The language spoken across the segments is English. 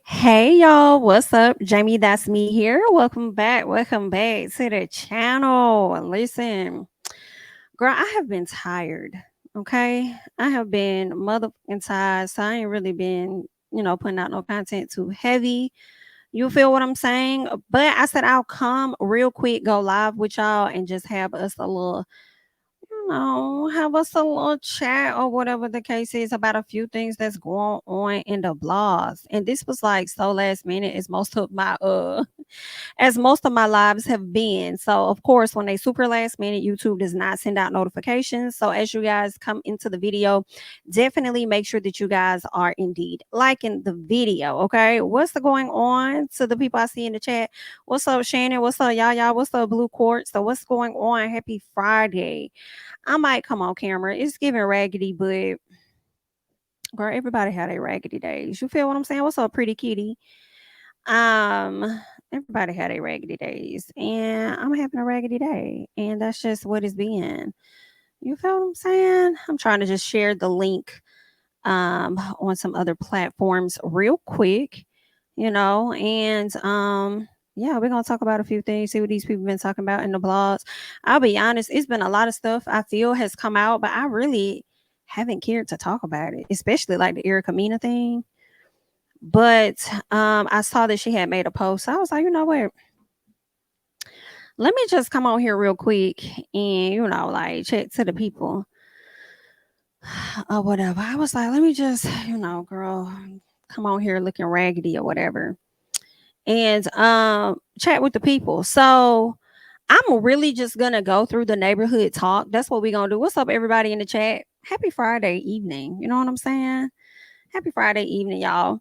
Hey y'all, what's up? Jamie, that's me here. Welcome back to the channel. Listen, girl, I have been tired. Okay, I have been motherfucking tired. So I ain't really been, putting out no content too heavy. You feel what I'm saying? But I said I'll come real quick, go live with y'all, and just have us a little have us a little chat or whatever the case is about a few things that's going on in the blogs. And this was like so last minute as most of my lives have been. So of course, when they super last minute, YouTube does not send out notifications. So as you guys come into the video, definitely make sure that you guys are indeed liking the video. Okay. What's going on to the people I see in the chat? What's up, Shannon? What's up, y'all? What's up, Blue Quartz? So what's going on? Happy Friday. I might come on camera. It's giving raggedy, but girl, everybody had a raggedy days. You feel what I'm saying? What's up, pretty kitty? Everybody had a raggedy days, and I'm having a raggedy day, and that's just what it's been. You feel what I'm saying? I'm trying to just share the link on some other platforms real quick, and yeah, we're gonna talk about a few things, see what these people been talking about in the blogs. I'll be honest, it's been a lot of stuff I feel has come out, but I really haven't cared to talk about it, especially like the Erika Mina thing. But I saw that she had made a post. So I was like, you know what? Let me just come on here real quick and, like check to the people or whatever. I was like, let me just, girl, come on here looking raggedy or whatever. And chat with the people. So I'm really just gonna go through the neighborhood talk. That's what we're gonna do. What's up, everybody in the chat? Happy Friday evening. You know what I'm saying? Happy Friday evening, y'all.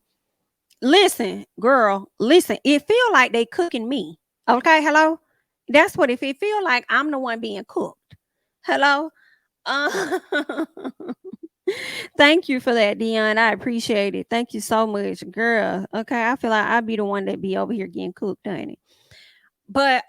Listen, girl, listen. It feel like they cooking me. Okay, hello. That's what it feel like. I'm the one being cooked. Hello. Uh, Thank you for that, Dion. I appreciate it. Thank you so much, girl. Okay, I feel like I'd be the one that be over here getting cooked, honey. But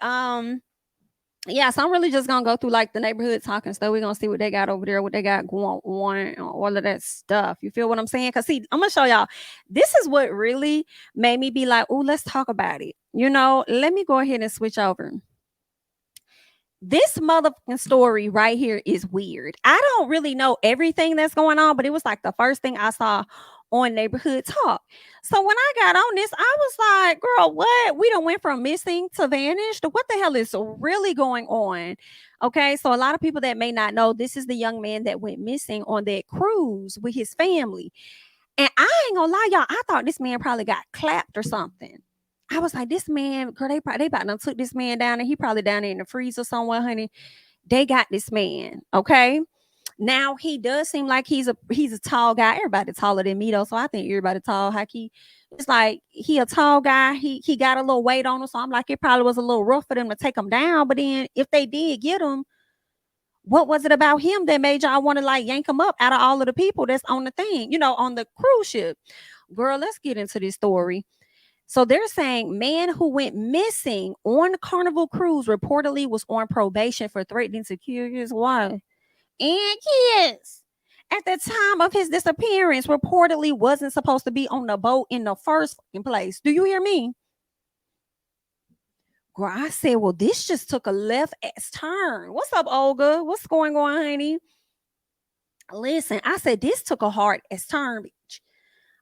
yeah, so I'm really just gonna go through like the neighborhood talking stuff. We're gonna see what they got over there, what they got going on, all of that stuff. You feel what I'm saying? Cause see, I'm gonna show y'all. This is what really made me be like, oh, let's talk about it. Let me go ahead and switch over. This motherfucking story right here is weird. I don't really know everything that's going on, but it was like the first thing I saw on Neighborhood Talk. So when I got on this, I was like, girl, what? We done went from missing to vanished. What the hell is really going on? Okay, so a lot of people that may not know, this is the young man that went missing on that cruise with his family. And I ain't gonna lie, y'all, I thought this man probably got clapped or something. I was like, this man, girl, they about to took this man down, and he probably down there in the freezer somewhere, honey. They got this man, okay? Now he does seem like he's a tall guy. Everybody taller than me though, so I think everybody tall. Hockey, it's like he a tall guy. He got a little weight on him, so I'm like it probably was a little rough for them to take him down. But then if they did get him, what was it about him that made y'all want to like yank him up out of all of the people that's on the thing, on the cruise ship? Girl, let's get into this story. So they're saying man who went missing on Carnival Cruise reportedly was on probation for threatening to kill his wife and kids. At the time of his disappearance, reportedly wasn't supposed to be on the boat in the first place. Do you hear me? Girl, I said, well, this just took a left ass turn. What's up, Olga? What's going on, honey? Listen, I said this took a hard ass turn, bitch.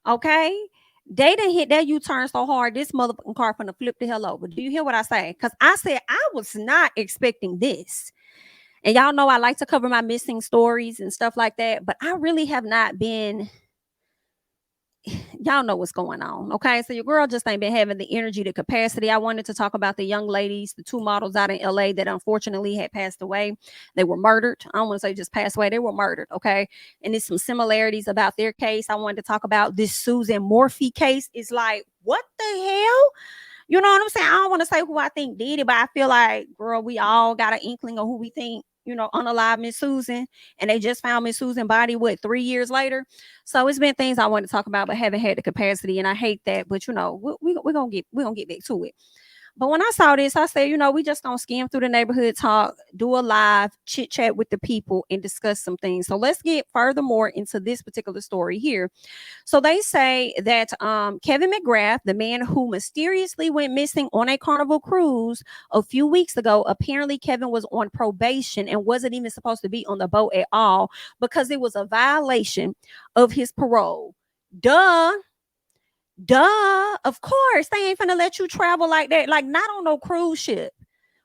Okay? They didn't hit that U-turn so hard, this motherfucking car finna flip the hell over. Do you hear what I say? Because I said I was not expecting this. And y'all know I like to cover my missing stories and stuff like that, but I really have not been. Y'all know what's going on. Okay. So your girl just ain't been having the energy, the capacity. I wanted to talk about the young ladies, the two models out in LA that unfortunately had passed away. They were murdered. I don't want to say just passed away. They were murdered. Okay. And there's some similarities about their case. I wanted to talk about this Susan Morphy case. Is like, what the hell? You know what I'm saying? I don't want to say who I think did it, but I feel like, girl, we all got an inkling of who we think, unalive Miss Susan. And they just found Miss Susan's body, 3 years later? So it's been things I wanted to talk about, but haven't had the capacity. And I hate that. But we're gonna get back to it. But when I saw this, I said, we just gonna skim through the neighborhood talk, do a live chit chat with the people, and discuss some things. So let's get furthermore into this particular story here. So they say that Kevin McGrath, the man who mysteriously went missing on a Carnival cruise a few weeks ago, apparently Kevin was on probation and wasn't even supposed to be on the boat at all because it was a violation of his parole. Duh. Of course, they ain't finna let you travel like that. Like, not on no cruise ship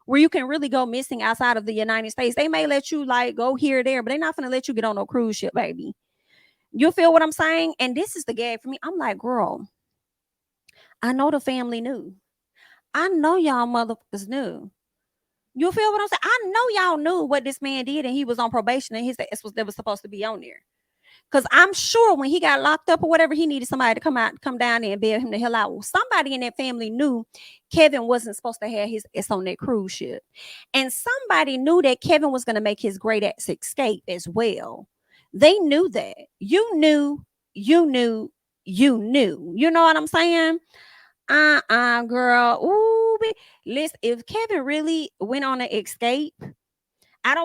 where you can really go missing outside of the United States. They may let you like go here or there, but they're not finna let you get on no cruise ship, baby. You feel what I'm saying? And this is the gag for me. I'm like, girl, I know the family knew. I know y'all motherfuckers knew. You feel what I'm saying? I know y'all knew what this man did, and he was on probation, and his ass was never supposed to be on there. Because I'm sure when he got locked up or whatever, he needed somebody to come down there and bail him the hell out. Well, somebody in that family knew Kevin wasn't supposed to have his ass on that cruise ship. And somebody knew that Kevin was going to make his great ass escape as well. They knew that. You knew. You know what I'm saying? Girl. Ooh, listen, if Kevin really went on an escape,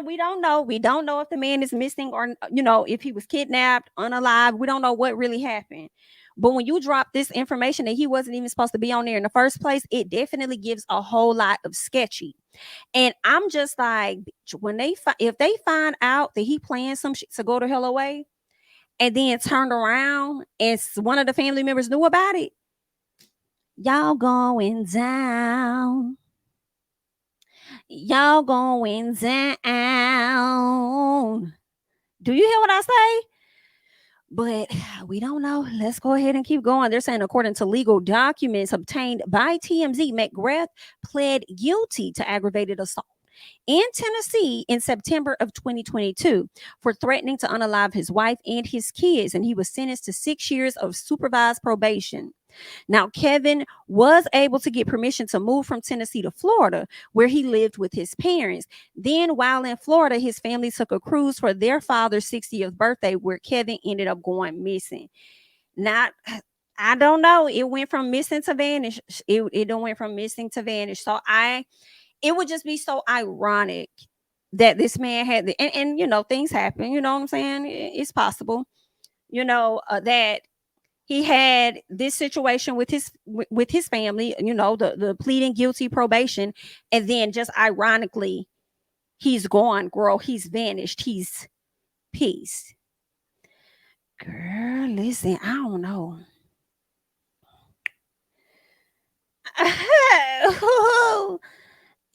we don't know. We don't know if the man is missing or, if he was kidnapped, unalive. We don't know what really happened. But when you drop this information that he wasn't even supposed to be on there in the first place, it definitely gives a whole lot of sketchy. And I'm just like, if they find out that he planned some shit to go to hell away and then turned around and one of the family members knew about it, y'all going down. Y'all going down. Do you hear what I say? But we don't know. Let's go ahead and keep going. They're saying, according to legal documents obtained by TMZ, McGrath pled guilty to aggravated assault in Tennessee in September of 2022 for threatening to unalive his wife and his kids, and he was sentenced to 6 years of supervised probation. Now, Kevin was able to get permission to move from Tennessee to Florida, where he lived with his parents. Then, while in Florida, his family took a cruise for their father's 60th birthday, where Kevin ended up going missing. Now, I don't know. It went from missing to vanish. It went from missing to vanish. So it would just be so ironic that this man had and things happen. You know what I'm saying? It's possible. That he had this situation with his family, the pleading guilty probation, and then just ironically, he's gone, girl. He's vanished. He's peace. Girl, listen, I don't know.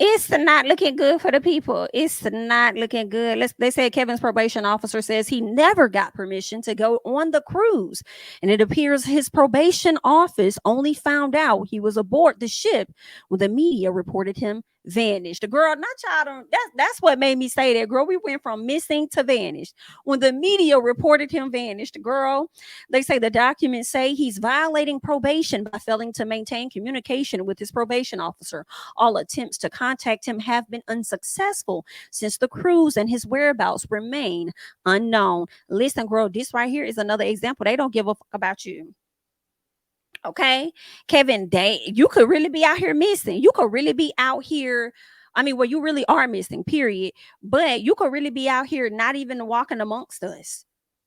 It's not looking good for the people. It's not looking good. They say Kevin's probation officer says he never got permission to go on the cruise. And it appears his probation office only found out he was aboard the ship when the media reported him vanished. The girl, not y'all, that's what made me say that, girl. We went from missing to vanished. When the media reported him vanished, girl, they say the documents say he's violating probation by failing to maintain communication with his probation officer. All attempts to contact him have been unsuccessful since the cruise, and his whereabouts remain unknown. Listen, girl, this right here is another example. They don't give a fuck about you. Okay, Kevin, you could really be out here missing. You could really be out here. Well, you really are missing, period. But you could really be out here not even walking amongst us,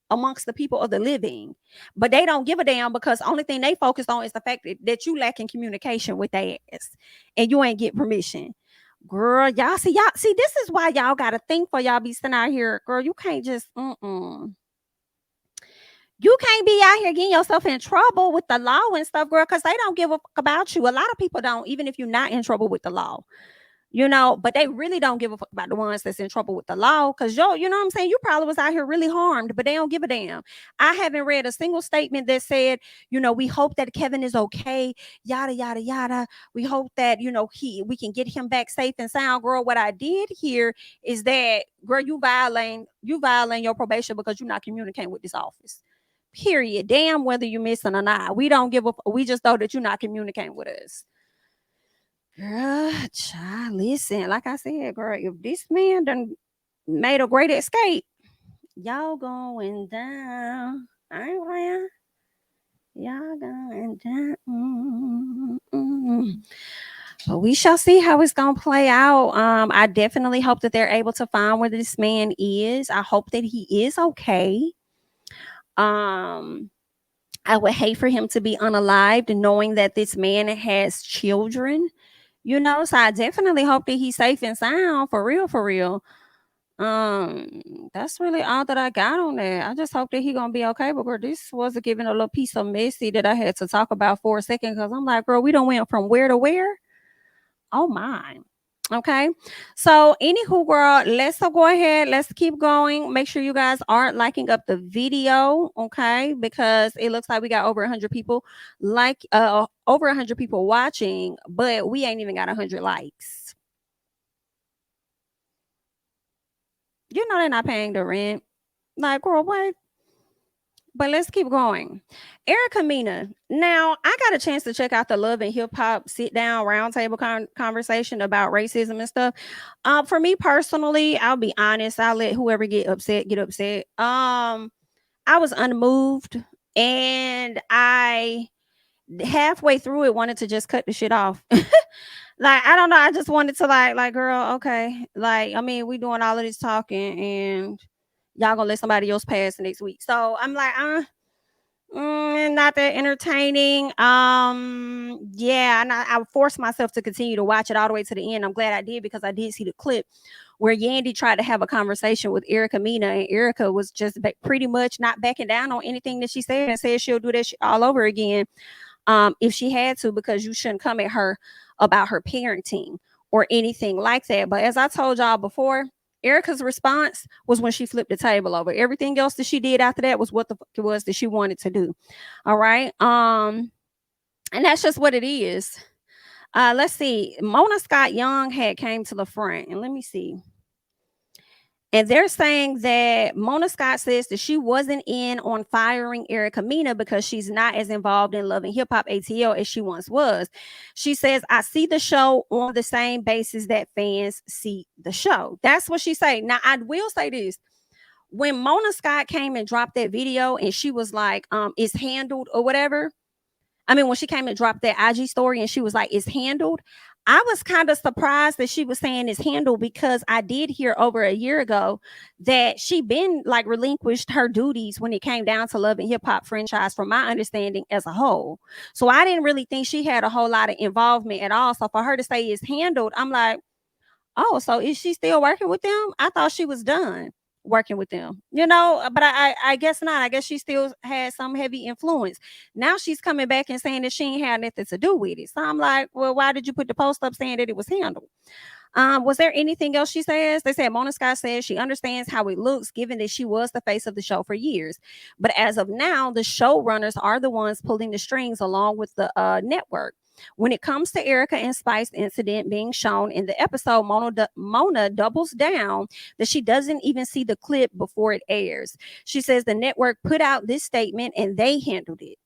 amongst the people of the living. But they don't give a damn because the only thing they focus on is the fact that you lack in communication with their ass and you ain't get permission. Girl, y'all see, this is why y'all got to think for y'all be sitting out here. Girl, you can't just, you can't be out here getting yourself in trouble with the law and stuff, girl, because they don't give a fuck about you. A lot of people don't, even if you're not in trouble with the law, but they really don't give a fuck about the ones that's in trouble with the law. Because you know what I'm saying? You probably was out here really harmed, but they don't give a damn. I haven't read a single statement that said, we hope that Kevin is okay, yada, yada, yada. We hope that, we can get him back safe and sound, girl. What I did here is that, girl, you violating your probation because you're not communicating with this office. Period. Damn whether you're missing or not. We don't give up. We just know that you're not communicating with us. Girl, child, listen. Like I said, girl, if this man done made a great escape, y'all going down. I ain't lying. Y'all going down. But we shall see how it's gonna play out. I definitely hope that they're able to find where this man is. I hope that he is okay. I would hate for him to be unalived, knowing that this man has children. So I definitely hope that he's safe and sound, for real, for real. That's really all that I got on that. I just hope that he gonna be okay. But girl, this was giving a little piece of messy that I had to talk about for a second, because I'm like, girl, we don't went from where to where. Oh my. Okay. So anywho, girl, let's go ahead. Let's keep going. Make sure you guys are liking up the video. Okay. Because it looks like we got over 100 people over 100 people watching, but we ain't even got 100 likes. They're not paying the rent. Like, girl, what? But let's keep going. Erika Mena. Now, I got a chance to check out the Love and Hip Hop sit down roundtable conversation about racism and stuff. For me personally, I'll be honest. I'll let whoever get upset. I was unmoved, and I halfway through it wanted to just cut the shit off. Like, I don't know. I just wanted to like, girl, okay. Like, I mean, we doing all of this talking, and y'all gonna let somebody else pass next week. So I'm like, not that entertaining. Yeah, and I forced myself to continue to watch it all the way to the end. I'm glad I did, because I did see the clip where Yandy tried to have a conversation with Erika Mena, and Erika was just pretty much not backing down on anything that she said, and said she'll do that shit all over again if she had to, because you shouldn't come at her about her parenting or anything like that. But as I told y'all before, Erika's response was when she flipped the table over. Everything else that she did after that was what the fuck it was that she wanted to do. All right. And that's just what it is. Let's see. Mona Scott Young had came to the front, and let me see. And they're saying that Mona Scott says that she wasn't in on firing Erika Mena because she's not as involved in Love and Hip Hop ATL as she once was. She says, I see the show on the same basis that fans see the show. That's what she said. Now, I will say this. When Mona Scott came and dropped that video and she was like, it's handled or whatever. I mean, when she came and dropped that IG story and she was like, it's handled. I was kind of surprised that she was saying it's handled, because I did hear over a year ago that she been like relinquished her duties when it came down to Love and Hip Hop franchise, from my understanding, as a whole. So I didn't really think she had a whole lot of involvement at all. So for her to say it's handled, I'm like, oh, so is she still working with them? I thought she was done working with them, but I guess not. I guess she still had some heavy influence. Now she's coming back and saying that she ain't had nothing to do with it. So I'm like, well, why did you put the post up saying that it was handled? Was there anything else she says? They said Mona Scott says she understands how it looks, given that she was the face of the show for years. But as of now, the showrunners are the ones pulling the strings along with the network. When it comes to Erika and Spice incident being shown in the episode, Mona doubles down that she doesn't even see the clip before it airs. She says the network put out this statement and they handled it.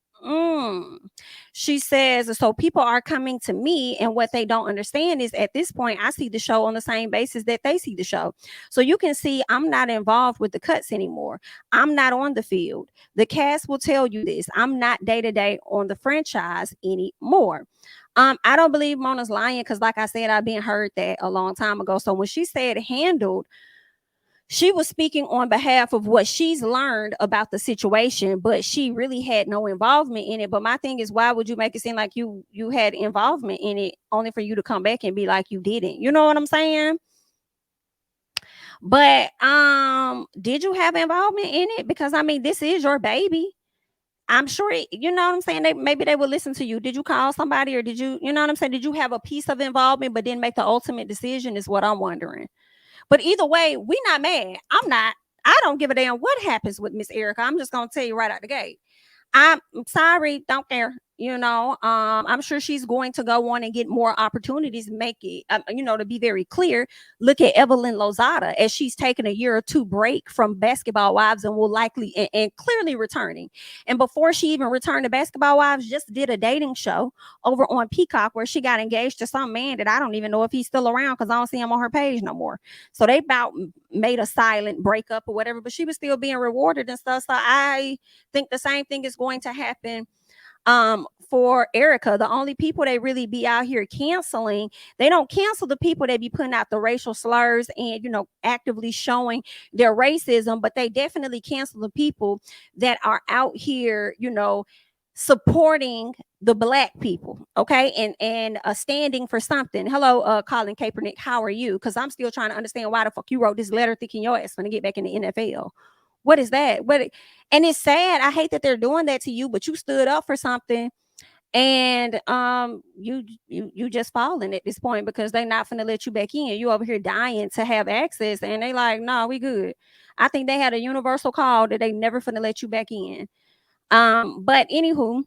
She says, so people are coming to me, and what they don't understand is at this point, I see the show on the same basis that they see the show. So you can see I'm not involved with the cuts anymore. I'm not on the field. The cast will tell you this. I'm not day-to-day on the franchise anymore. I don't believe Mona's lying, because like I said, I've been heard that a long time ago. So when she said handled, she was speaking on behalf of what she's learned about the situation, but she really had no involvement in it. But my thing is, why would you make it seem like you had involvement in it, only for you to come back and be like you didn't? You know what I'm saying? But did you have involvement in it? Because I mean, this is your baby. I'm sure, you know what I'm saying? Maybe they will listen to you. Did you call somebody, or did you know what I'm saying? Did you have a piece of involvement but didn't make the ultimate decision, is what I'm wondering. But either way, we not mad. I'm not. I don't give a damn what happens with Miss Erika. I'm just going to tell you right out the gate. I'm sorry, don't care. I'm sure she's going to go on and get more opportunities, make it, to be very clear. Look at Evelyn Lozada, as she's taken a year or two break from Basketball Wives and will likely and clearly returning. And before she even returned to Basketball Wives, just did a dating show over on Peacock where she got engaged to some man that I don't even know if he's still around, because I don't see him on her page no more. So they about made a silent breakup or whatever, but she was still being rewarded and stuff. So I think the same thing is going to happen For Erika, the only people they really be out here canceling, they don't cancel the people that be putting out the racial slurs and, you know, actively showing their racism, but they definitely cancel the people that are out here, you know, supporting the black people, okay, and standing for something. Hello, Colin Kaepernick, how are you? Because I'm still trying to understand why the fuck you wrote this letter thinking your ass gonna get back in the NFL. What is that? And it's sad. I hate that they're doing that to you, but you stood up for something, and you just falling at this point because they're not gonna let you back in. You over here dying to have access, and they like, no, we good. I think they had a universal call that they never gonna let you back in. But anywho,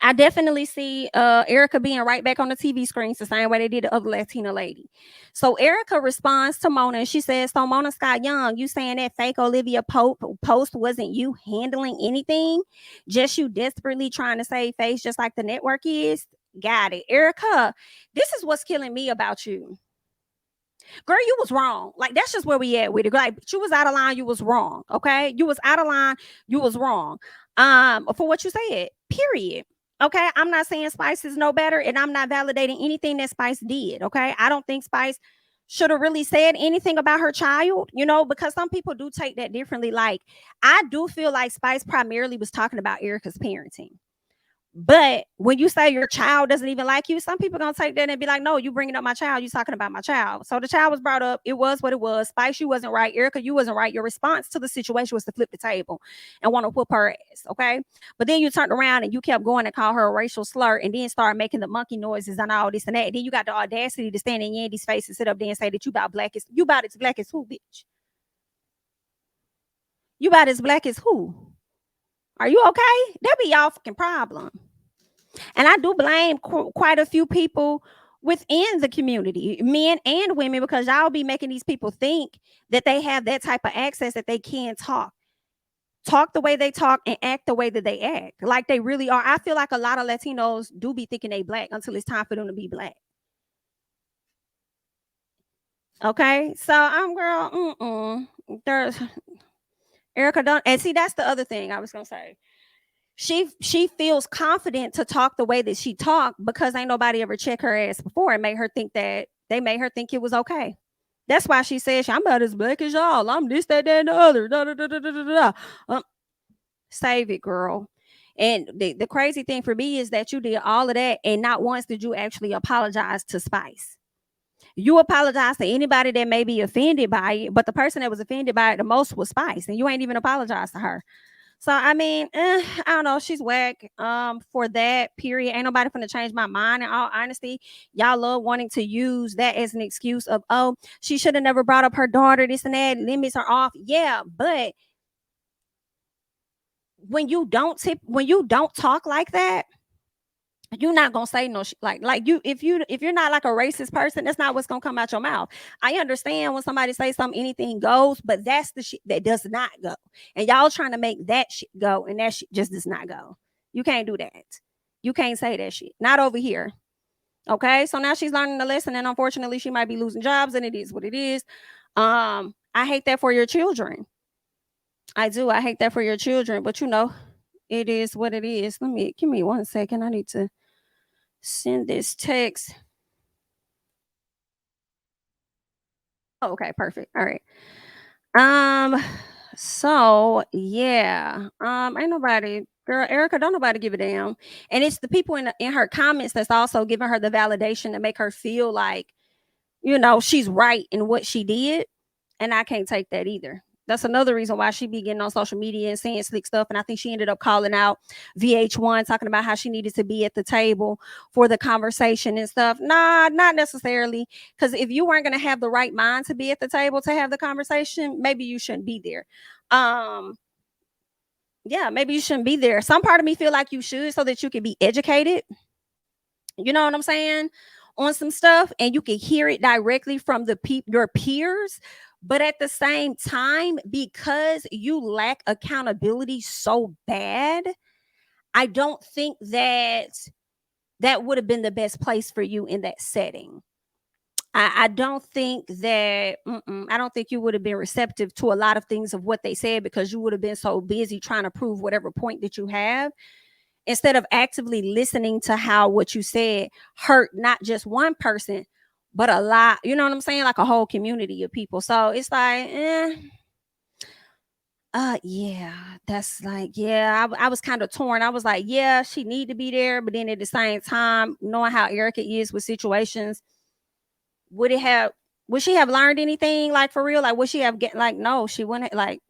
I definitely see Erika being right back on the TV screens the same way they did the other Latina lady. So Erika responds to Mona and she says, so Mona Scott Young, you saying that fake Olivia Pope post wasn't you handling anything? Just you desperately trying to save face just like the network is? Got it. Erika, this is what's killing me about you. Girl, you was wrong. Like, that's just where we at with it. Like, you was out of line, you was wrong. Okay. You was out of line, you was wrong. For what you said, period. Okay. I'm not saying Spice is no better, and I'm not validating anything that Spice did. Okay. I don't think Spice should have really said anything about her child, you know, because some people do take that differently. Like, I do feel like Spice primarily was talking about Erika's parenting. But when you say your child doesn't even like you, some people gonna take that and be like, no, you bringing up my child, you talking about my child. So the child was brought up, it was what it was. Spice, you wasn't right. Erika, you wasn't right. Your response to the situation was to flip the table and want to whoop her ass, okay? But then you turned around and you kept going and call her a racial slur and then start making the monkey noises and all this and that. Then you got the audacity to stand in Yandy's face and sit up there and say that you about as black as who, bitch? You about as black as who? Are you okay? That be y'all fucking problem. And I do blame quite a few people within the community, men and women, because y'all be making these people think that they have that type of access that they can talk the way they talk and act the way that they act, like they really are. I feel like a lot of Latinos do be thinking they black until it's time for them to be black. Okay, so I'm girl. There's Erika don't, and see that's the other thing I was gonna say. She feels confident to talk the way that she talked because ain't nobody ever checked her ass before and made her think that they made her think it was okay. That's why she says I'm about as black as y'all. I'm this, that, and the other. Da, da, da, da, da, da. Save it, girl. And the crazy thing for me is that you did all of that and not once did you actually apologize to Spice. You apologize to anybody that may be offended by it, but the person that was offended by it the most was Spice, and you ain't even apologized to her. So I mean, I don't know. She's whack. For that period, ain't nobody gonna change my mind. In all honesty, y'all love wanting to use that as an excuse of, oh, she should have never brought up her daughter. This and that limits her off. Yeah, but when you don't talk like that, you're not gonna say no like you if you're not like a racist person, that's not what's gonna come out your mouth. I understand when somebody says something, anything goes, but that's the shit that does not go, and y'all trying to make that shit go, and that shit just does not go. You can't do that. You can't say that shit, not over here. Okay, so now she's learning the lesson, and unfortunately she might be losing jobs, and it is what it is. I hate that for your children. I do. I hate that for your children, but you know, it is what it is. Give me 1 second. I need to send this text. Oh, okay, perfect. All right. So yeah. Ain't nobody, girl, Erika, don't nobody give a damn. And it's the people in her comments that's also giving her the validation to make her feel like, you know, she's right in what she did. And I can't take that either. That's another reason why she be getting on social media and saying slick stuff. And I think she ended up calling out VH1, talking about how she needed to be at the table for the conversation and stuff. Nah, not necessarily. Because if you weren't going to have the right mind to be at the table to have the conversation, maybe you shouldn't be there. Yeah, maybe you shouldn't be there. Some part of me feel like you should so that you can be educated. You know what I'm saying? On some stuff, and you can hear it directly from your peers. But at the same time, because you lack accountability so bad, I don't think that would have been the best place for you in that setting. I don't think that I don't think you would have been receptive to a lot of things of what they said because you would have been so busy trying to prove whatever point that you have. instead of actively listening to how what you said hurt not just one person, but a lot, you know what I'm saying? Like a whole community of people. So it's like, yeah, that's like, yeah, I was kind of torn. I was like, yeah, she need to be there, but then at the same time, knowing how Erika is with situations, would it have, would she have learned anything, like for real? Like, would she have get like, no, she wouldn't. Like,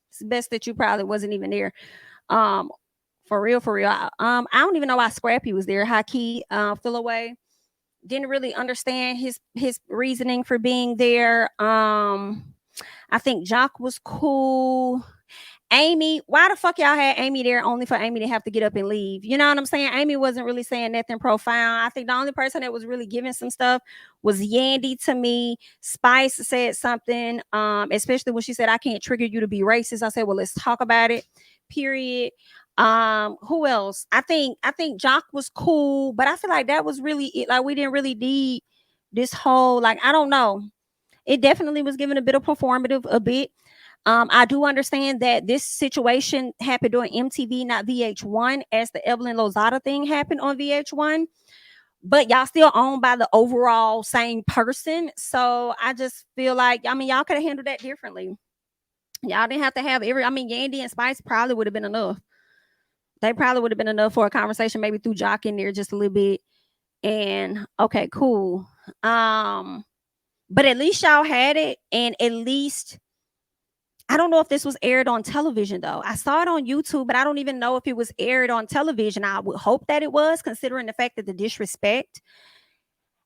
it's best that you probably wasn't even there. Um, for real, for real. I don't even know why Scrappy was there. High key, feel away. Didn't really understand his reasoning for being there. I think Jock was cool. Amy, why the fuck y'all had Amy there only for Amy to have to get up and leave? You know what I'm saying? Amy wasn't really saying nothing profound. I think the only person that was really giving some stuff was Yandy to me. Spice said something, especially when she said, I can't trigger you to be racist. I said, well, let's talk about it. Period. Who else? I think Jock was cool, but I feel like that was really it. Like we didn't really need this whole, like, I don't know. It definitely was given a bit of performative, a bit. I do understand that this situation happened on MTV, not VH1, as the Evelyn Lozada thing happened on VH1. But y'all still owned by the overall same person. So I just feel like, I mean, y'all could have handled that differently. Y'all didn't have to have every, I mean, Yandy and Spice probably would have been enough. They probably would have been enough for a conversation, maybe through Jock in there just a little bit. And okay, cool. But at least y'all had it, and at least I don't know if this was aired on television though. I saw it on YouTube, but I don't even know if it was aired on television. I would hope that it was, considering the fact that the disrespect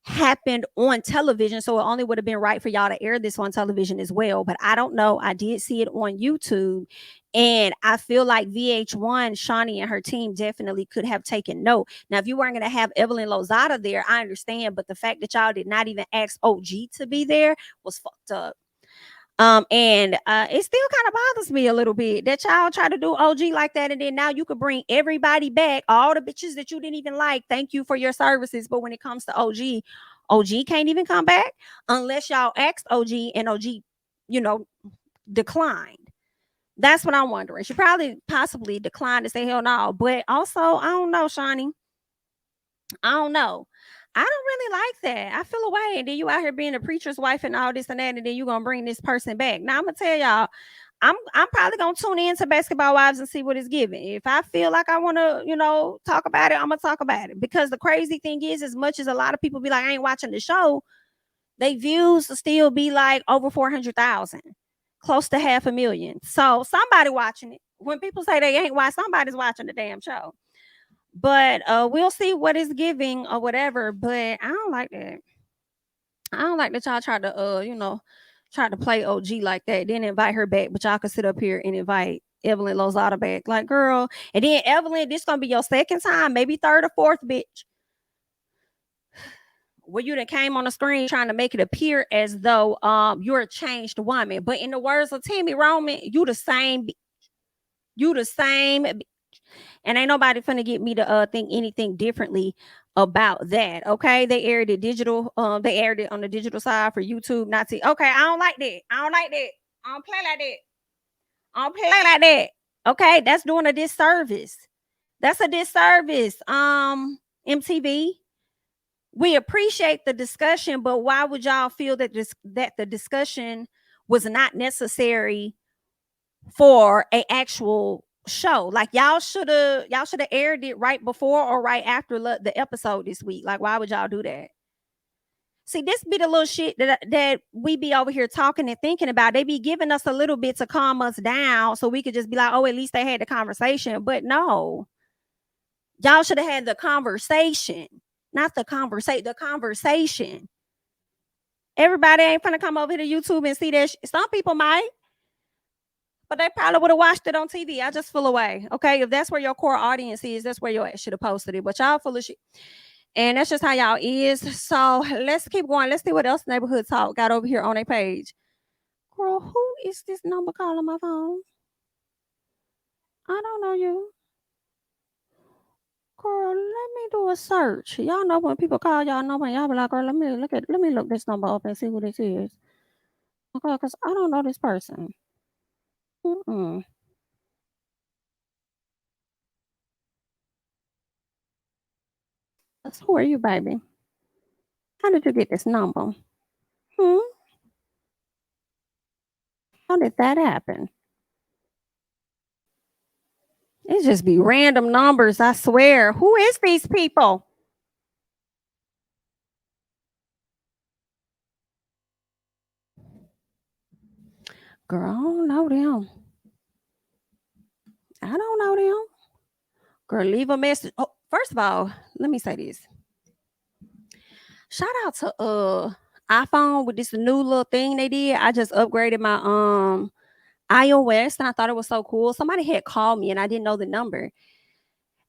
happened on television. So it only would have been right for y'all to air this on television as well. But I don't know. I did see it on YouTube. And I feel like VH1, Shawnee and her team definitely could have taken note. Now, if you weren't going to have Evelyn Lozada there, I understand. But the fact that y'all did not even ask OG to be there was fucked up. And it still kind of bothers me a little bit that y'all try to do OG like that, and then now you could bring everybody back, all the bitches that you didn't even like. Thank you for your services, but when it comes to OG, OG can't even come back unless y'all asked OG and OG, you know, declined. That's what I'm wondering. She probably possibly declined to say hell no, but also I don't know, Shawnee. I don't know. I don't really like that. I feel away. And then you out here being a preacher's wife and all this and that, and then you gonna bring this person back. Now I'm gonna tell y'all, I'm probably gonna tune in to Basketball Wives and see what it's giving. If I feel like I wanna, talk about it, I'm gonna talk about it. Because the crazy thing is, as much as a lot of people be like, I ain't watching the show, they views still be like over 400,000, close to 500,000. So somebody watching it. When people say they ain't watching, somebody's watching the damn show. But we'll see what it's giving or whatever. But I don't like that. I don't like that y'all try to try to play OG like that, then invite her back, but y'all can sit up here and invite Evelyn Lozada back. Like, girl, and then Evelyn, this gonna be your second time, maybe third or fourth, bitch. Where you done came on the screen trying to make it appear as though you're a changed woman. But in the words of Timmy Roman, you the same. You the same. And ain't nobody finna get me to think anything differently about that. Okay. They aired it digital. They aired it on the digital side for YouTube, not to okay. I don't like that. I don't like that. I don't play like that. I don't play like that. Okay. That's doing a disservice. That's a disservice. MTV. We appreciate the discussion, but why would y'all feel that the discussion was not necessary for a actual show? Like y'all should have aired it right before or right after the episode this week. Like, why would y'all do that? See, this be the little shit that we be over here talking and thinking about. They be giving us a little bit to calm us down so we could just be like, oh, at least they had the conversation. But no, y'all should have had the conversation, not the conversation. The conversation. Everybody ain't gonna come over to YouTube and see that. Some people might. But they probably would have watched it on TV. I just feel away. Okay. If that's where your core audience is, that's where your should have posted it. But y'all full of shit. And that's just how y'all is. So let's keep going. Let's see what else Neighborhood Talk got over here on their page. Girl, who is this number calling my phone? I don't know you. Girl, let me do a search. Y'all know when people call y'all number, y'all be like, girl, let me look this number up and see who this is. Okay, because I don't know this person. Mm-mm. Who are you, baby? How did you get this number? Hmm? How did that happen? It just be random numbers, I swear. Who is these people? Girl, I don't know them. I don't know them. Girl, leave a message. Oh, first of all, let me say this. Shout out to iPhone with this new little thing they did. I just upgraded my iOS and I thought it was so cool. Somebody had called me and I didn't know the number.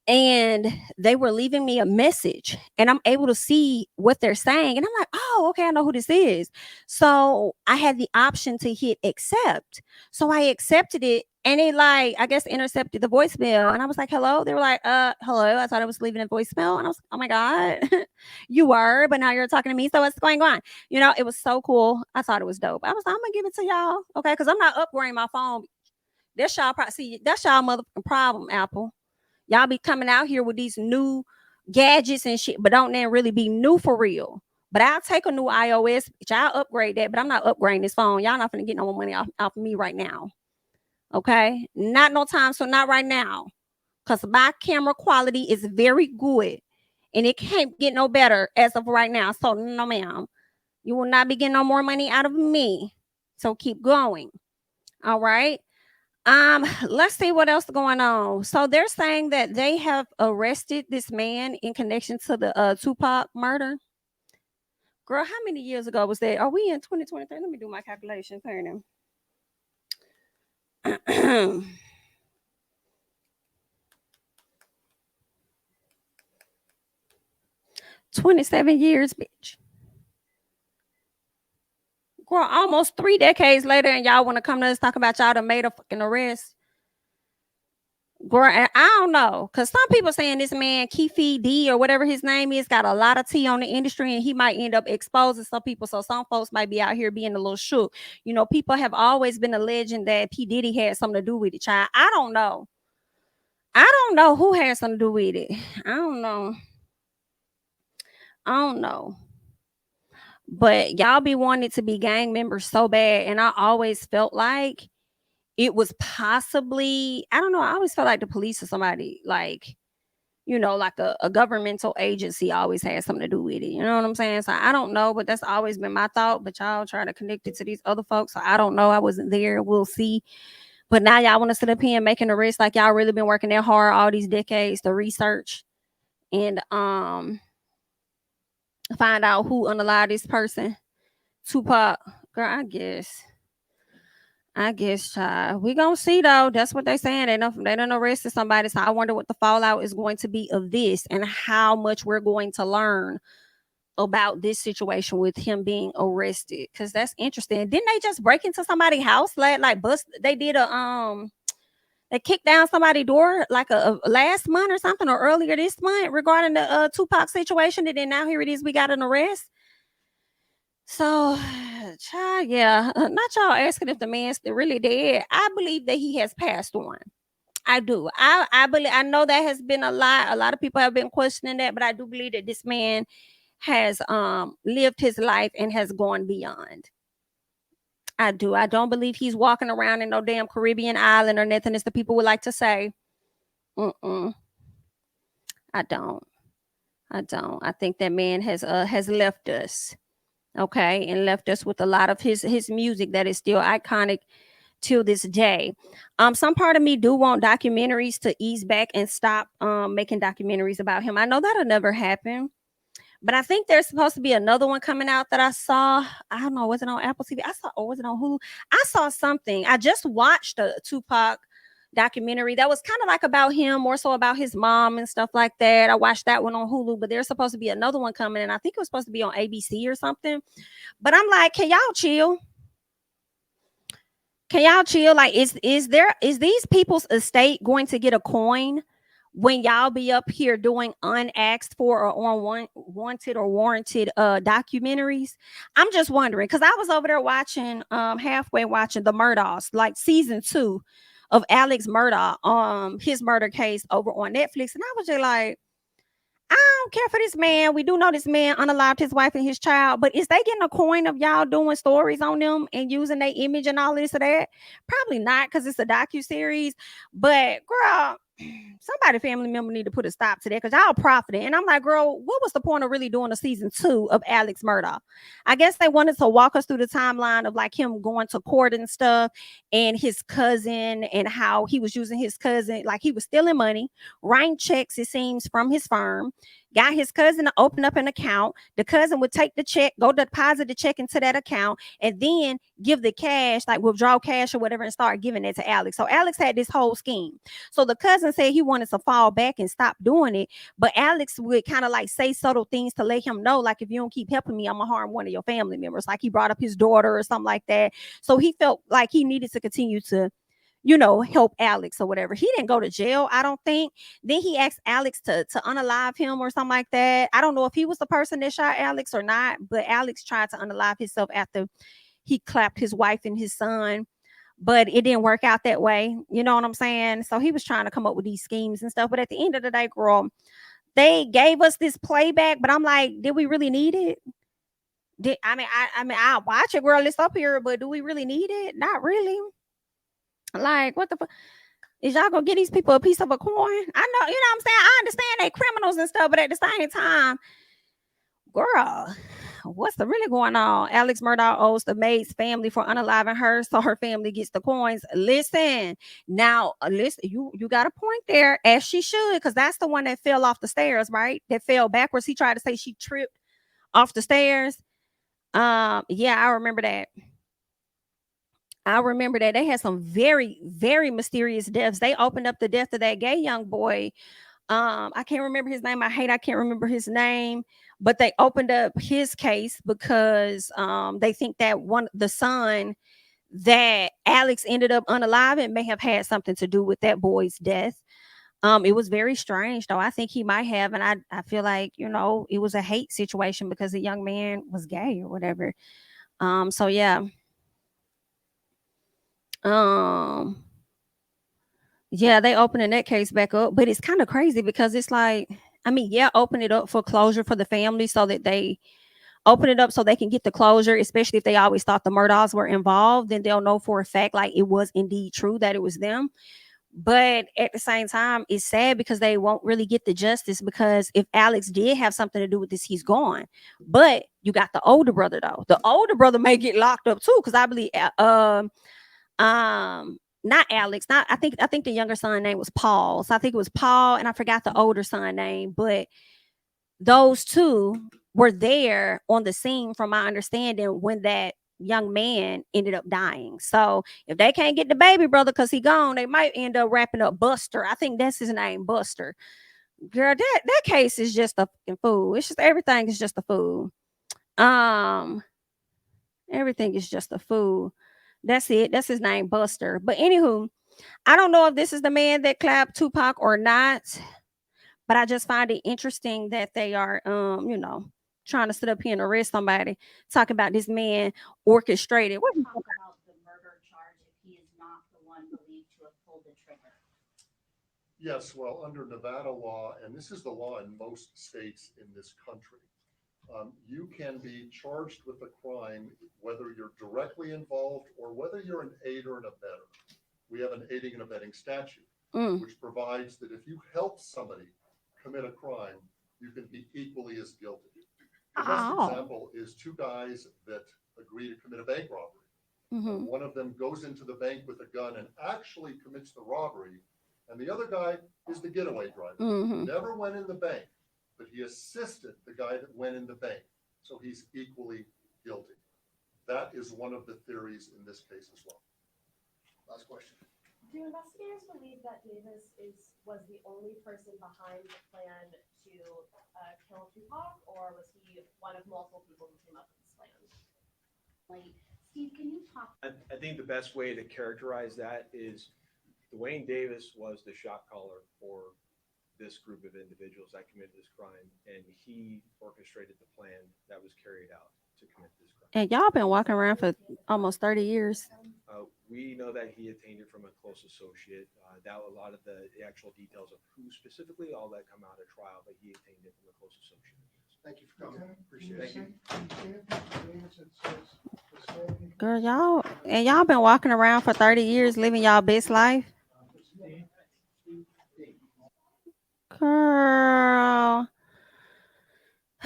And they were leaving me a message and I'm able to see what they're saying. And I'm like, oh, okay, I know who this is. So I had the option to hit accept. So I accepted it and it like, I guess intercepted the voicemail. And I was like, hello. They were like, hello. I thought I was leaving a voicemail. And I was like, oh my God, you were, but now you're talking to me. So what's going on? You know, it was so cool. I thought it was dope. I was like, I'm gonna give it to y'all. Okay. Cause I'm not upgrading my phone. That's y'all see, that's y'all motherfucking problem, Apple. Y'all be coming out here with these new gadgets and shit, but don't then really be new for real. But I'll take a new iOS. Y'all upgrade that, but I'm not upgrading this phone. Y'all not gonna get no more money off of me right now. Okay? Not no time, so not right now. Because my camera quality is very good. And it can't get no better as of right now. So no, ma'am. You will not be getting no more money out of me. So keep going. All right. Let's see what else going on. So they're saying that they have arrested this man in connection to the Tupac murder. Girl, how many years ago was that? Are we in 2023? Let me do my calculations. 27 years, bitch. Girl, almost 3 decades later, and y'all want to come to us talk about y'all done made a fucking arrest. Girl, I don't know, because some people saying this man Keefe D or whatever his name is got a lot of tea on the industry, and he might end up exposing some people. So some folks might be out here being a little shook. You know, people have always been alleging that P Diddy had something to do with it. Child, I don't know. I don't know who had something to do with it. I don't know. I don't know. But y'all be wanting to be gang members so bad, and I always felt like it was possibly, I don't know, I always felt like the police or somebody like, you know, like a governmental agency always has something to do with it. You know what I'm saying? So I don't know, but that's always been my thought. But y'all try to connect it to these other folks. So I don't know. I wasn't there. We'll see. But now y'all want to sit up here and making a risk like y'all really been working that hard all these decades to research and find out who unalived this person. Tupac. Girl, I guess, child. We gonna see though. That's what they saying. They don't arrested somebody. So I wonder what the fallout is going to be of this and how much we're going to learn about this situation with him being arrested. Cause that's interesting. Didn't they just break into somebody's house? Like bust? They did they kicked down somebody's door like a last month or something, or earlier this month regarding the Tupac situation. And then now here it is. We got an arrest. So, child, yeah, not y'all asking if the man's still really dead. I believe that he has passed on. I do. I believe. I know that has been a lot. A lot of people have been questioning that, but I do believe that this man has lived his life and has gone beyond. I do. I don't believe he's walking around in no damn Caribbean island or nothing, as the people would like to say. Mm-mm. I don't. I don't. I think that man has left us. Okay, and left us with a lot of his music that is still iconic till this day. Some part of me do want documentaries to ease back and stop making documentaries about him. I know that'll never happen, but I think there's supposed to be another one coming out that I saw. I don't know, was it on Apple TV? I saw, or was it on Hulu? I saw something. I just watched a Tupac documentary that was kind of like about him, more so about his mom and stuff like that. I watched that one on Hulu, but there's supposed to be another one coming, and I think it was supposed to be on ABC or something. But I'm like, can y'all chill? Can y'all chill? Like, is these people's estate going to get a coin when y'all be up here doing unasked for or unwanted or warranted documentaries? I'm just wondering, because I was over there watching halfway watching the Murdochs, like season 2 of Alex Murdaugh, his murder case over on Netflix, and I was just like, I don't care for this man. We do know this man unalived his wife and his child, but is they getting a coin of y'all doing stories on them and using their image and all this or that? Probably not, because it's a docu-series. But girl, somebody family member need to put a stop to that, because y'all profiting. And I'm like, girl, what was the point of really doing a season 2 of Alex Murdaugh? I guess they wanted to walk us through the timeline of like him going to court and stuff, and his cousin, and how he was using his cousin, like he was stealing money, writing checks, it seems, from his firm, got his cousin to open up an account. The cousin would take the check, go deposit the check into that account, and then give the cash, like withdraw cash or whatever, and start giving it to Alex. So Alex had this whole scheme. So the cousin said he wanted to fall back and stop doing it, but Alex would kind of like say subtle things to let him know, like, if you don't keep helping me, I'm gonna harm one of your family members. Like he brought up his daughter or something like that. So he felt like he needed to continue to, help Alex or whatever. He didn't go to jail, I don't think. Then he asked Alex to unalive him or something like that. I don't know if he was the person that shot Alex or not, but Alex tried to unalive himself after he clapped his wife and his son, but it didn't work out that way. You know what I'm saying? So he was trying to come up with these schemes and stuff. But at the end of the day, girl, they gave us this playback, but I'm like, did we really need it? I watch it, girl. It's up here, but do we really need it? Not really. Like, what the fuck? Is y'all gonna get these people a piece of a coin? I know, what I'm saying? I understand they criminals and stuff, but at the same time, girl, what's the really going on? Alex Murdaugh owes the maid's family for unaliving her, so her family gets the coins. Listen, now, listen, you got a point there, as she should, because that's the one that fell off the stairs, right? That fell backwards. He tried to say she tripped off the stairs. Yeah, I remember that. I remember that they had some very, very mysterious deaths. They opened up the death of that gay young boy. I can't remember his name. I can't remember his name, but they opened up his case because they think that the son that Alex ended up unaliving may have had something to do with that boy's death. It was very strange though. I think he might have, and I feel like, it was a hate situation because the young man was gay or whatever. So yeah. Um Yeah, they opening that case back up, but it's kind of crazy because it's like, I mean, yeah, open it up for closure for the family, so that they open it up so they can get the closure, especially if they always thought the Murdaughs were involved, then they'll know for a fact like it was indeed true that it was them. But at the same time, it's sad because they won't really get the justice, because if Alex did have something to do with this, he's gone. But you got the older brother though. The older brother may get locked up too, because I believe not Alex, not I think the younger son name was Paul. So I think it was Paul, and I forgot the older son name, but those two were there on the scene, from my understanding, when that young man ended up dying. So if they can't get the baby brother because he gone, they might end up wrapping up Buster. I think that's his name, Buster. Girl, that case is just a fucking fool. It's just, everything is just a fool. Um, Everything is just a fool. That's it. That's his name, Buster. But anywho, I don't know if this is the man that clapped Tupac or not, but I just find it interesting that they are, trying to sit up here and arrest somebody, talking about this man orchestrated. What? Talk about the murder charge if he is not the one believed to have pulled the trigger. Yes, well, under Nevada law, and this is the law in most states in this country, you can be charged with a crime whether you're directly involved or whether you're an aider and abettor. We have an aiding and abetting statute, which provides that if you help somebody commit a crime, you can be equally as guilty. The best example is two guys that agree to commit a bank robbery. One of them goes into the bank with a gun and actually commits the robbery, and the other guy is the getaway driver. Never went in the bank, but he assisted the guy that went in the bank, so he's equally guilty. That is one of the theories in this case as well. Last question. Do investigators believe that Davis was the only person behind the plan to kill Tupac, or was he one of multiple people who came up with this plan? Like, Steve, can you talk? I think the best way to characterize that is Dwayne Davis was the shot caller for this group of individuals that committed this crime, and he orchestrated the plan that was carried out. to commit this crime. And y'all been walking around for almost 30 years. We know that he obtained it from a close associate. That a lot of the actual details of who specifically, all that come out at trial, but he obtained it from a close associate. Thank you for coming. Appreciate it. Girl, y'all been walking around for 30 years living y'all best life. Girl.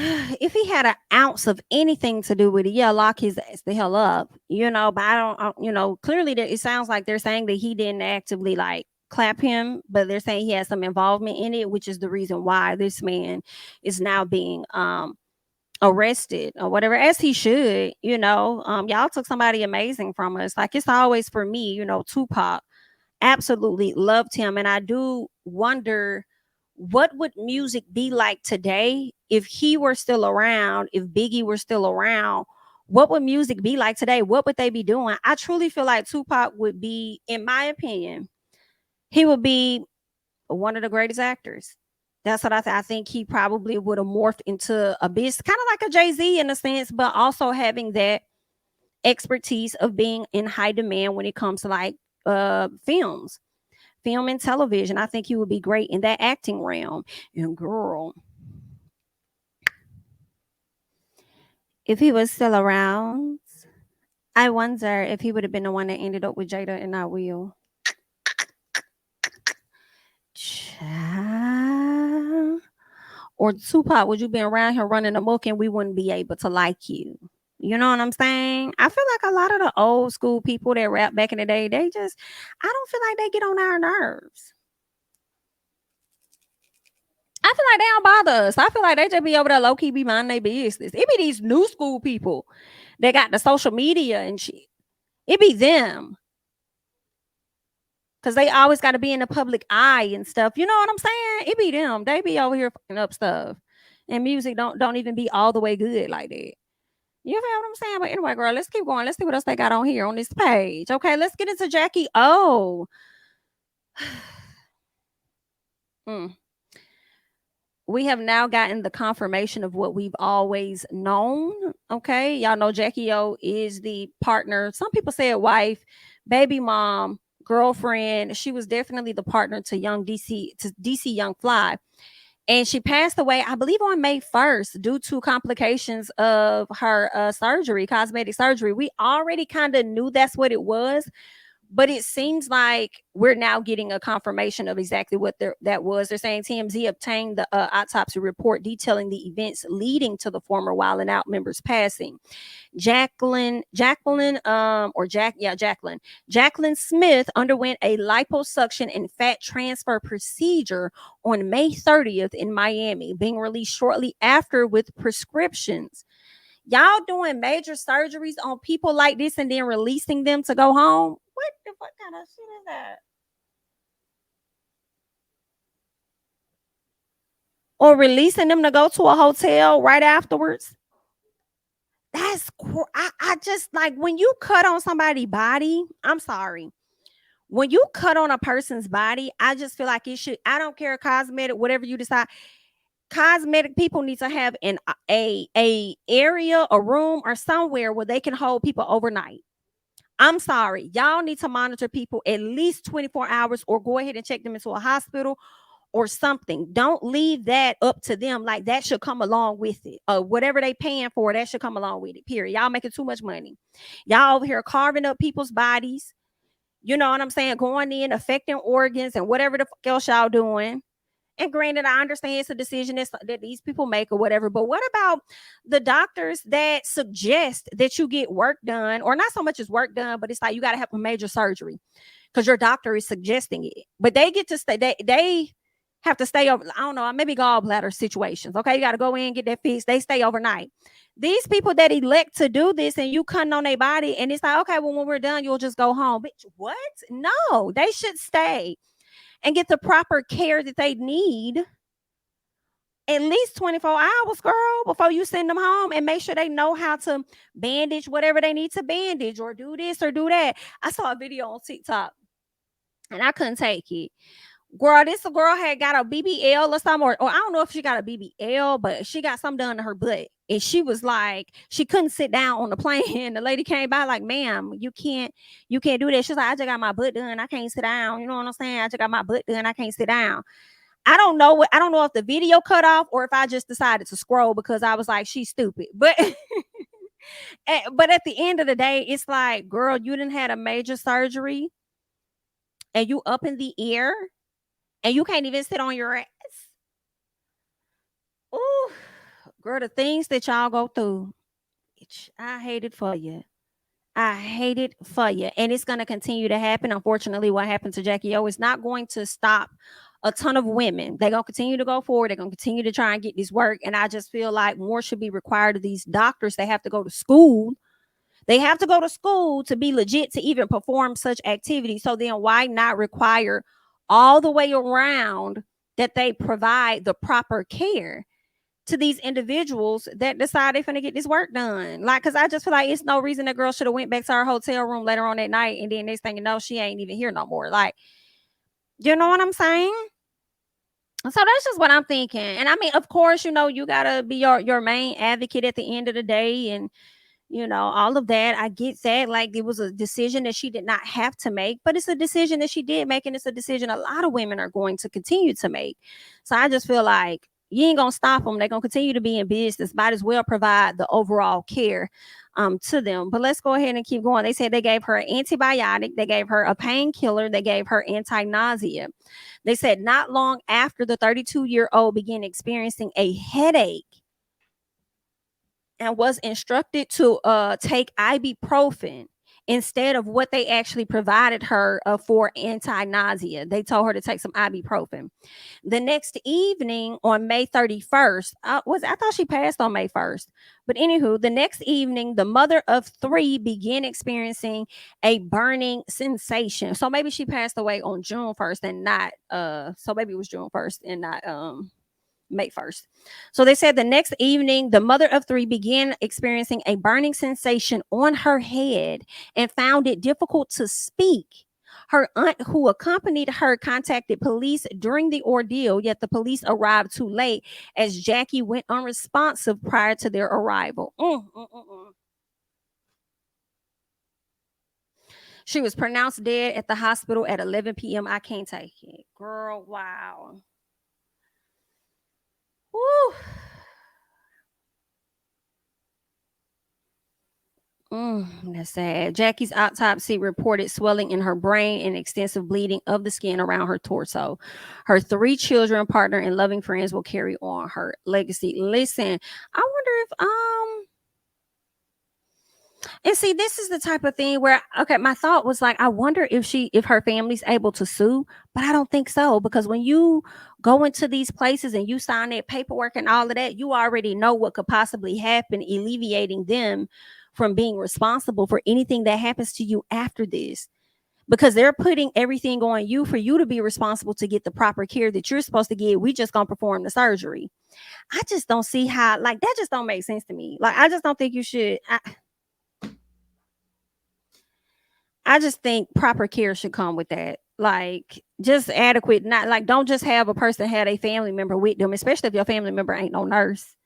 If he had an ounce of anything to do with it, yeah, lock his ass the hell up, but I don't, clearly it sounds like they're saying that he didn't actively like clap him, but they're saying he has some involvement in it, which is the reason why this man is now being arrested or whatever, as he should. Y'all took somebody amazing from us. Like, it's always for me, Tupac, absolutely loved him, and I do wonder what would music be like today if he were still around, if Biggie were still around. What would music be like today? What would they be doing? I truly feel like Tupac would be, in my opinion, he would be one of the greatest actors. That's what I think he probably would have morphed into a beast, kind of like a Jay-Z in a sense, but also having that expertise of being in high demand when it comes to like film and television. I think he would be great in that acting realm. And girl, if he was still around, I wonder if he would have been the one that ended up with Jada and not Will. Child. Or Tupac, would you be around here running amok and we wouldn't be able to like you? You know what I'm saying? I feel like a lot of the old school people that rap back in the day, I don't feel like they get on our nerves. I feel like they don't bother us. I feel like they just be over there low key, be minding their business. It be these new school people that got the social media and shit. It be them. Because they always got to be in the public eye and stuff. You know what I'm saying? It be them. They be over here fucking up stuff. And music don't even be all the way good like that. You feel what I'm saying? But anyway, girl, let's keep going. Let's see what else they got on here on this page. Okay, let's get into Jackie O. We have now gotten the confirmation of what we've always known. Okay, y'all know Jackie O is the partner. Some people say wife, baby mom, girlfriend. She was definitely the partner to DC Young Fly. And she passed away, I believe, on May 1st due to complications of her surgery, cosmetic surgery. We already kind of knew that's what it was, but it seems like we're now getting a confirmation of exactly what that was. They're saying TMZ obtained the autopsy report detailing the events leading to the former Wild 'N Out member's passing. Jacqueline Smith underwent a liposuction and fat transfer procedure on May 30th in Miami, being released shortly after with prescriptions. Y'all doing major surgeries on people like this and then releasing them to go home? What the fuck kind of shit is that? Or releasing them to go to a hotel right afterwards? That's I just like when you cut on somebody's body. I'm sorry. When you cut on a person's body, I just feel like it should. I don't care, cosmetic, whatever you decide. Cosmetic people need to have a area, a room, or somewhere where they can hold people overnight. I'm sorry. Y'all need to monitor people at least 24 hours or go ahead and check them into a hospital or something. Don't leave that up to them. Like, that should come along with it. Whatever they paying for, that should come along with it, period. Y'all making too much money. Y'all over here carving up people's bodies. You know what I'm saying? Going in, affecting organs and whatever the fuck else y'all doing. And granted, I understand it's a decision that these people make or whatever, but what about the doctors that suggest that you get work done, or not so much as work done, but it's like you got to have a major surgery because your doctor is suggesting it, but they get to stay, they have to stay over, I don't know, maybe gallbladder situations. Okay, you got to go in, get that fixed. They stay overnight. These people that elect to do this and you cutting on their body and it's like, okay, well, when we're done, you'll just go home. Bitch, what? No, they should stay and get the proper care that they need at least 24 hours, girl, before you send them home, and make sure they know how to bandage whatever they need to bandage or do this or do that. I saw a video on TikTok and I couldn't take it, Girl, this girl had got a BBL or something, or I don't know if she got a BBL, but she got something done to her butt. And she was like, she couldn't sit down on the plane. The lady came by like, ma'am, you can't do that. She's like, I just got my butt done. I can't sit down. You know what I'm saying? I just got my butt done. I can't sit down. I don't know if the video cut off or if I just decided to scroll because I was like, she's stupid. But but at the end of the day, it's like, girl, you didn't had a major surgery and you up in the air and you can't even sit on your ass. Ooh, girl, the things that y'all go through, I hate it for you. I hate it for you. And it's going to continue to happen. Unfortunately, what happened to Jackie O is not going to stop a ton of women. They're going to continue to go forward. They're going to continue to try and get this work. And I just feel like more should be required of these doctors. They have to go to school. They have to go to school to be legit to even perform such activities. So then why not require all the way around that they provide the proper care to these individuals that decide they're going to get this work done? Like, because I just feel like it's no reason the girl should have went back to her hotel room later on that night and then next thing you know, she ain't even here no more. Like, you know what I'm saying? So that's just what I'm thinking. And I mean, of course, you know, you got to be your main advocate at the end of the day. And you know, all of that. I get that. Like, it was a decision that she did not have to make, but it's a decision that she did make. And it's a decision a lot of women are going to continue to make. So I just feel like you ain't going to stop them. They're going to continue to be in business. Might as well provide the overall care to them. But let's go ahead and keep going. They said they gave her an antibiotic. They gave her a painkiller. They gave her anti-nausea. They said not long after the 32-year-old began experiencing a headache and was instructed to take ibuprofen instead of what they actually provided her for anti-nausea. They told her to take some ibuprofen. The next evening on May 31st, I thought she passed on May 1st. But anywho, the next evening, the mother of 3 began experiencing a burning sensation. So maybe she passed away on June 1st and not, so maybe it was June 1st and not, May 1st. So they said the next evening, the mother of 3 began experiencing a burning sensation on her head and found it difficult to speak. Her aunt, who accompanied her, contacted police during the ordeal, yet the police arrived too late as Jackie went unresponsive prior to their arrival. She was pronounced dead at the hospital at 11 p.m. I can't take it. Girl, wow. Woo. That's sad. Jackie's autopsy reported swelling in her brain and extensive bleeding of the skin around her torso. Her 3 children, partner, and loving friends will carry on her legacy. Listen, I wonder if and see, this is the type of thing where, okay, my thought was like, I wonder if her family's able to sue, but I don't think so, because when you go into these places and you sign that paperwork and all of that, you already know what could possibly happen, alleviating them from being responsible for anything that happens to you after this, because they're putting everything on you for you to be responsible to get the proper care that you're supposed to get. We just gonna perform the surgery. I just don't see how, like, that just don't make sense to me. Like, I just don't think you should. I just think proper care should come with that. Like, just adequate, not like, don't just have a person have a family member with them, especially if your family member ain't no nurse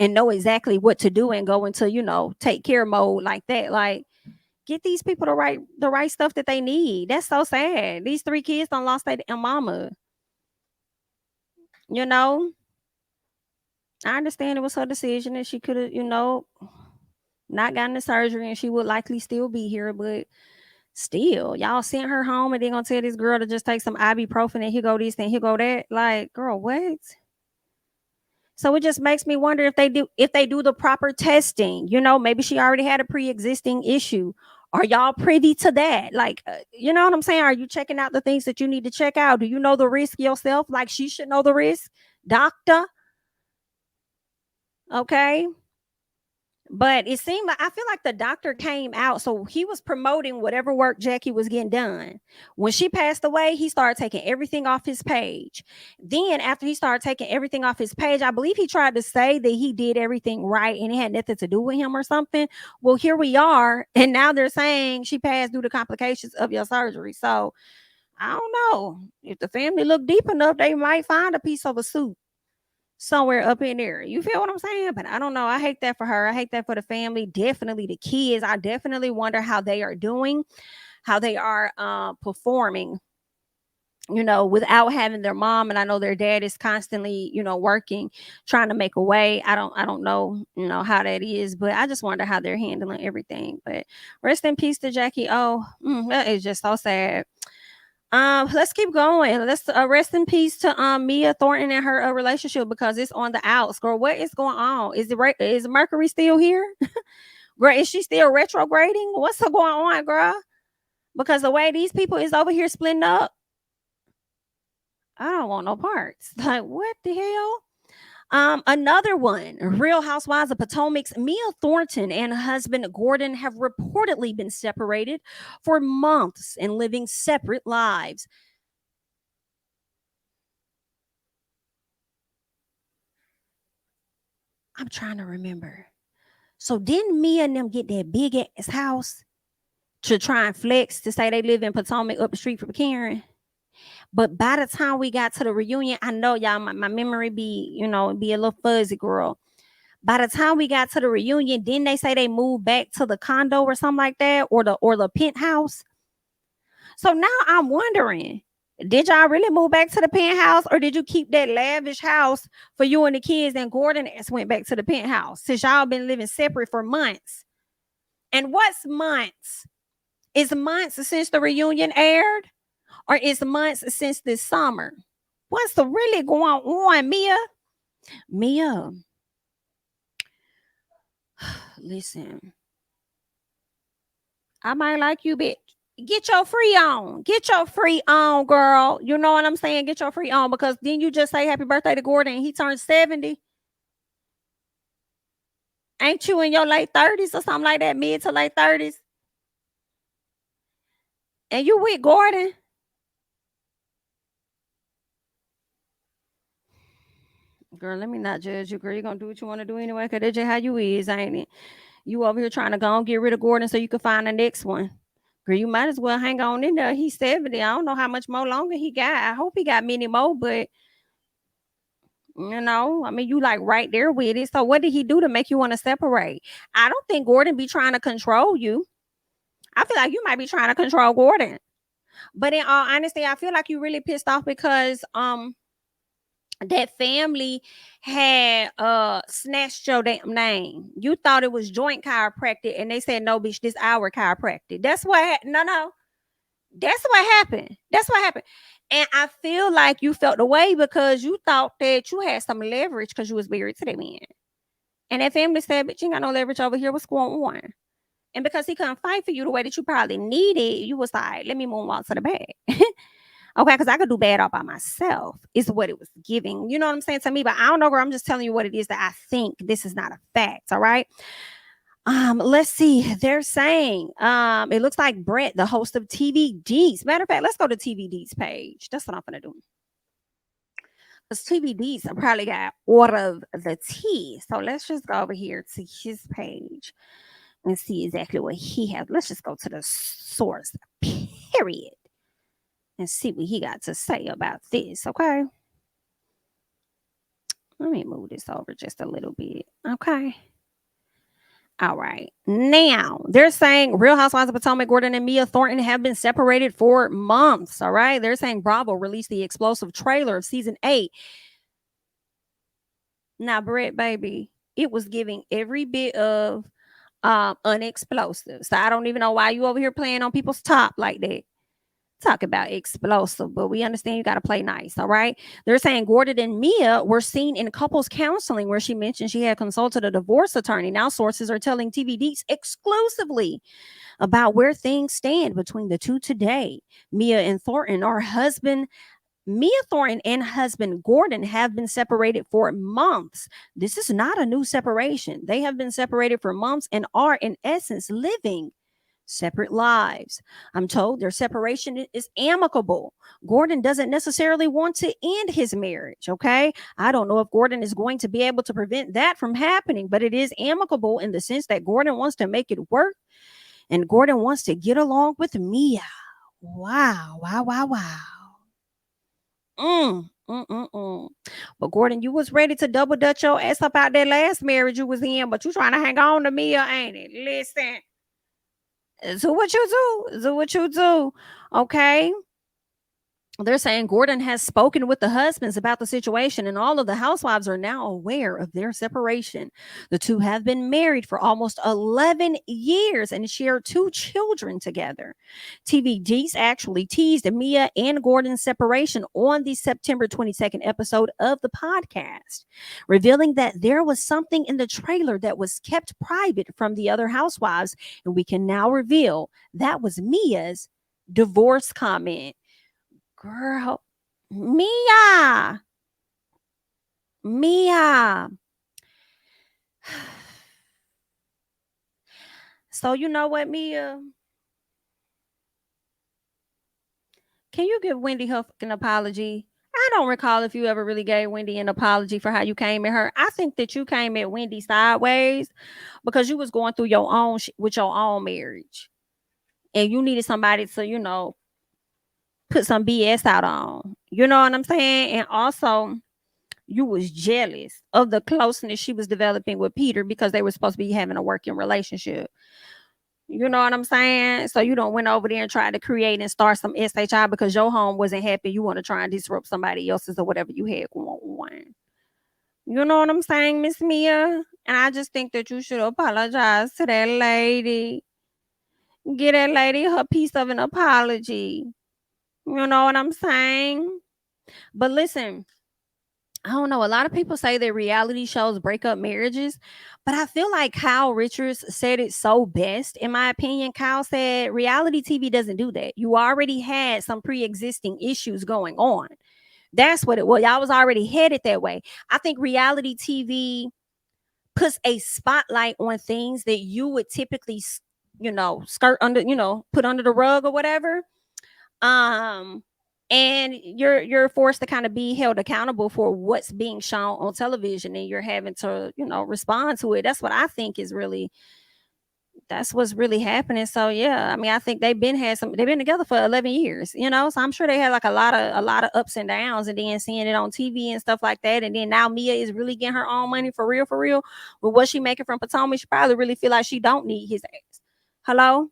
and know exactly what to do and go into, you know, take care mode like that. Like, get these people the right stuff that they need. That's so sad. These 3 kids done lost their mama. You know, I understand it was her decision and she could have, you know, not gotten the surgery and she would likely still be here, but still, y'all sent her home and they're gonna tell this girl to just take some ibuprofen and here go this and here go that. Like, girl, what? So it just makes me wonder if they do the proper testing. You know, maybe she already had a pre-existing issue. Are y'all privy to that? Like, you know what I'm saying? Are you checking out the things that you need to check out? Do you know the risk yourself? Like, she should know the risk, doctor. Okay. But it seemed like, I feel like the doctor came out, so he was promoting whatever work Jackie was getting done. When she passed away, he started taking everything off his page. Then after he started taking everything off his page, I believe he tried to say that he did everything right and it had nothing to do with him or something. Well, here we are, and now they're saying she passed due to complications of your surgery. So I don't know. If the family look deep enough, they might find a piece of a suit somewhere up in there. You feel what I'm saying? But I don't know. I hate that for her. I hate that for the family. Definitely the kids. I definitely wonder how they are doing, how they are performing, without having their mom. And I know their dad is constantly, working, trying to make a way. I don't know, how that is, but I just wonder how they're handling everything. But rest in peace to Jackie. Oh, that is just so sad. Let's keep going. Let's rest in peace to Mia Thornton and her relationship, because it's on the outs. Girl, what is going on? Is Mercury still here? Girl, is she still retrograding? What's going on, girl? Because the way these people is over here splitting up, I don't want no parts. Like, what the hell? Another one, Real Housewives of Potomac's Mia Thornton and husband Gordon have reportedly been separated for months and living separate lives. I'm trying to remember. So didn't Mia and them get that big ass house to try and flex to say they live in Potomac up the street from Karen? But by the time we got to the reunion, I know y'all, my memory be a little fuzzy, girl. By the time we got to the reunion, didn't they say they moved back to the condo or something like that, or the penthouse? So now I'm wondering, did y'all really move back to the penthouse, or did you keep that lavish house for you and the kids, and Gordon went back to the penthouse since y'all been living separate for months? And what's months? Is months since the reunion aired, or is months since this summer? What's really going on, Mia? Mia, listen, I might like you, bitch. Get your free on. Get your free on, girl. You know what I'm saying? Get your free on, because didn't you just say happy birthday to Gordon and he turned 70? Ain't you in your late 30s or something like that, mid to late 30s? And you with Gordon? Girl, let me not judge you, girl. You're going to do what you want to do anyway, because that's just how you is, ain't it? You over here trying to go and get rid of Gordon so you can find the next one. Girl, you might as well hang on in there. He's 70. I don't know how much more longer he got. I hope he got many more, but I mean, you like right there with it. So what did he do to make you want to separate? I don't think Gordon be trying to control you. I feel like you might be trying to control Gordon. But in all honesty, I feel like you really pissed off because that family had snatched your damn name. You thought it was joint chiropractic, and they said, no, bitch, this our chiropractic. That's what no. That's what happened. That's what happened. And I feel like you felt away because you thought that you had some leverage because you was married to that man. And that family said, bitch, you ain't got no leverage over here. What's going on? And because he couldn't fight for you the way that you probably needed, you was like, let me moonwalk to the bag. Okay, because I could do bad all by myself, is what it was giving. You know what I'm saying to me? But I don't know, girl. I'm just telling you what it is that I think. This is not a fact, all right? Let's see. They're saying it looks like Brett, the host of TV Deets. Matter of fact, let's go to TV Deets page. That's what I'm gonna do. Because TV Deets probably got all of the tea. So let's just go over here to his page and see exactly what he has. Let's just go to the source, period, and see what he got to say about this. Okay. Let me move this over just a little bit. Okay. All right. Now, they're saying Real Housewives of Potomac, Gordon and Mia Thornton have been separated for months. All right. They're saying Bravo released the explosive trailer of season 8. Now, Brett, baby, it was giving every bit of unexplosive. So I don't even know why you over here playing on people's top like that. Talk about explosive, but we understand you got to play nice. All right. They're saying Gordon and Mia were seen in couples counseling where she mentioned she had consulted a divorce attorney. Now sources are telling TV Deets exclusively about where things stand between the two today. Mia Thornton and husband Gordon have been separated for months. This is not a new separation. They have been separated for months and are in essence living separate lives. I'm told their separation is amicable. Gordon doesn't necessarily want to end his marriage. Okay. I don't know if Gordon is going to be able to prevent that from happening, but it is amicable in the sense that Gordon wants to make it work and Gordon wants to get along with Mia. Wow. But Gordon, you was ready to double dutch your ass up out that last marriage you was in, but you trying to hang on to me, ain't it? Listen, do what you do. Do what you do. Okay. They're saying Gordon has spoken with the husbands about the situation, and all of the housewives are now aware of their separation. The two have been married for almost 11 years and share 2 children together. TV Geeks actually teased Mia and Gordon's separation on the September 22nd episode of the podcast, revealing that there was something in the trailer that was kept private from the other housewives, and we can now reveal that was Mia's divorce comment. Girl, Mia. So you know what, Mia? Can you give Wendy her fucking apology? I don't recall if you ever really gave Wendy an apology for how you came at her. I think that you came at Wendy sideways because you was going through your own with your own marriage, and you needed somebody to, put some BS out on. You know what I'm saying? And also, you was jealous of the closeness she was developing with Peter because they were supposed to be having a working relationship. You know what I'm saying? So you don't went over there and tried to create and start some SHI because your home wasn't happy. You want to try and disrupt somebody else's or whatever you had going on. You know what I'm saying, Miss Mia? And I just think that you should apologize to that lady. Get that lady her piece of an apology. You know what I'm saying? But listen, I don't know. A lot of people say that reality shows break up marriages, but I feel like Kyle Richards said it so best. In my opinion, Kyle said reality TV doesn't do that. You already had some pre-existing issues going on. That's what it was. Y'all was already headed that way. I think reality TV puts a spotlight on things that you would typically, skirt under, put under the rug or whatever. And you're forced to kind of be held accountable for what's being shown on television, and you're having to respond to it. That's what I think is really, that's what's really happening. So yeah, I mean, I think they've been together for 11 years, so I'm sure they had like a lot of ups and downs, and then seeing it on TV and stuff like that. And then now Mia is really getting her own money for real with what she making from Potomac. She probably really feel like she don't need his ass. Hello.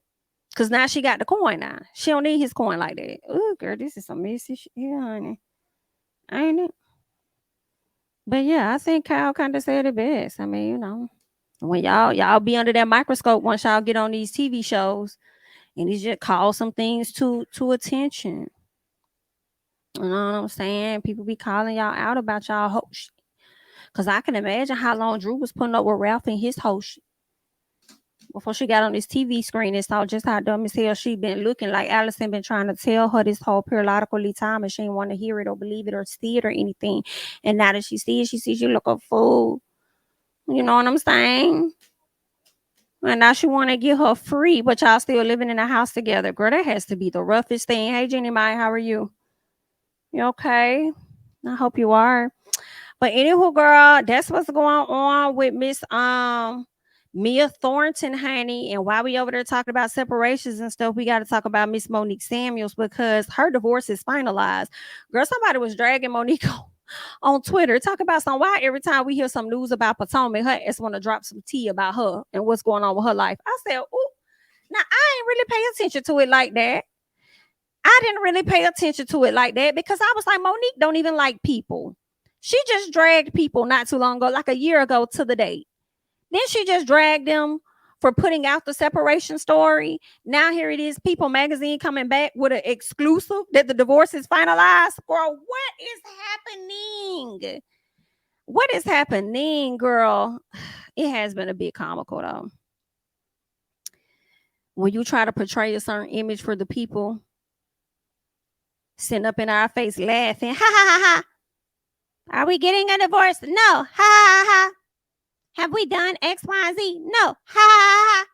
Because now she got the coin now. She don't need his coin like that. Oh, girl, this is some messy shit here, honey. Ain't it? But yeah, I think Kyle kind of said it best. I mean, when y'all be under that microscope once y'all get on these TV shows, and he just call some things to attention. You know what I'm saying? People be calling y'all out about y'all whole shit. Because I can imagine how long Drew was putting up with Ralph and his whole shit before she got on this TV screen and saw just how dumb as hell she been looking. Like Allison been trying to tell her this whole periodically time, and she didn't want to hear it or believe it or see it or anything. And now that she sees you look a fool. You know what I'm saying? And now she want to get her free, but y'all still living in a house together. Girl, that has to be the roughest thing. Hey, Jeannie, how are you? You okay? I hope you are. But anywho, girl, that's what's going on with Miss Mia Thornton, honey. And while we over there talking about separations and stuff, we got to talk about Miss Monique Samuels because her divorce is finalized. Girl, somebody was dragging Monique on Twitter. Talk about why every time we hear some news about Potomac, her ass want to drop some tea about her and what's going on with her life. I said, ooh, now I ain't really pay attention to it like that. I didn't really pay attention to it like that because I was like, Monique don't even like people. She just dragged people not too long ago, like a year ago to the date. Then she just dragged them for putting out the separation story. Now here it is, People Magazine coming back with an exclusive that the divorce is finalized. Girl, what is happening? What is happening, girl? It has been a bit comical, though. When you try to portray a certain image for the people, sitting up in our face laughing, ha, ha, ha, ha. Are we getting a divorce? No, ha, ha, ha. Have we done X, Y, Z? No. Ha, ha, ha.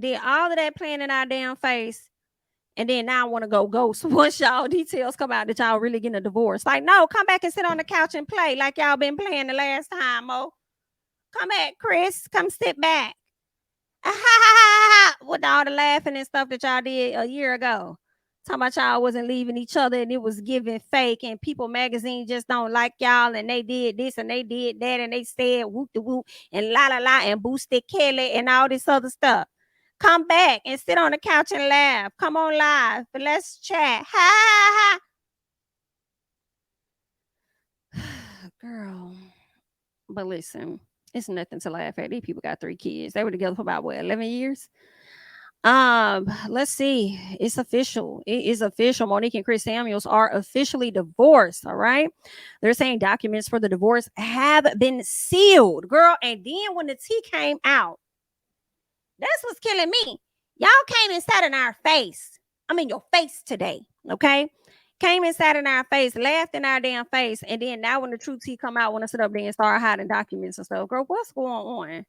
Did all of that playing in our damn face. And then now I want to go ghost once y'all details come out that y'all really getting a divorce. Like, no, come back and sit on the couch and play like y'all been playing the last time, Mo. Come back, Chris. Come sit back. with all the laughing and stuff that y'all did a year ago. Talking about y'all wasn't leaving each other and it was giving fake and People Magazine just don't like y'all and they did this and they did that and they said whoop de whoop and la la la and boosted Kelly and all this other stuff. Come back and sit on the couch and laugh. Come on live, but let's chat. Ha ha ha. Girl. But listen, it's nothing to laugh at. These people got 3 kids. They were together for about what, 11 years? Let's see. It's official. It is official. Monique and Chris Samuels are officially divorced. All right. They're saying documents for the divorce have been sealed, girl. And then when the tea came out, that's what's killing me. Y'all came and sat in our face. I mean, your face today. Okay. Came and sat in our face, laughed in our damn face. And then now when the true tea come out, want to sit up there and start hiding documents and stuff. Girl, what's going on?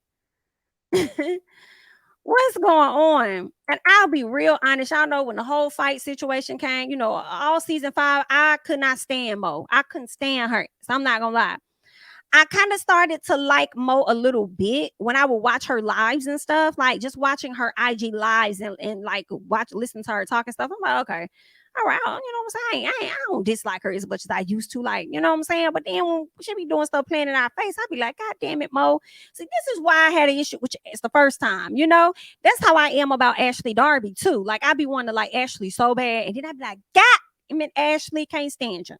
What's going on? And I'll be real honest. Y'all know when the whole fight situation came, you know, all season 5, I could not stand Mo. I couldn't stand her. So I'm not gonna lie. I kind of started to like Mo a little bit when I would watch her lives and stuff, like just watching her IG lives and like listen to her talk and stuff. I'm like, okay, all right, you know what I'm saying? I don't dislike her as much as I used to, like, you know what I'm saying? But then when she be doing stuff playing in our face, I'd be like, God damn it, Mo. See, this is why I had an issue with you. It's the first time, you know? That's how I am about Ashley Darby, too. Like, I be wanting to like Ashley so bad, and then I'd be like, God, I mean, Ashley can't stand you.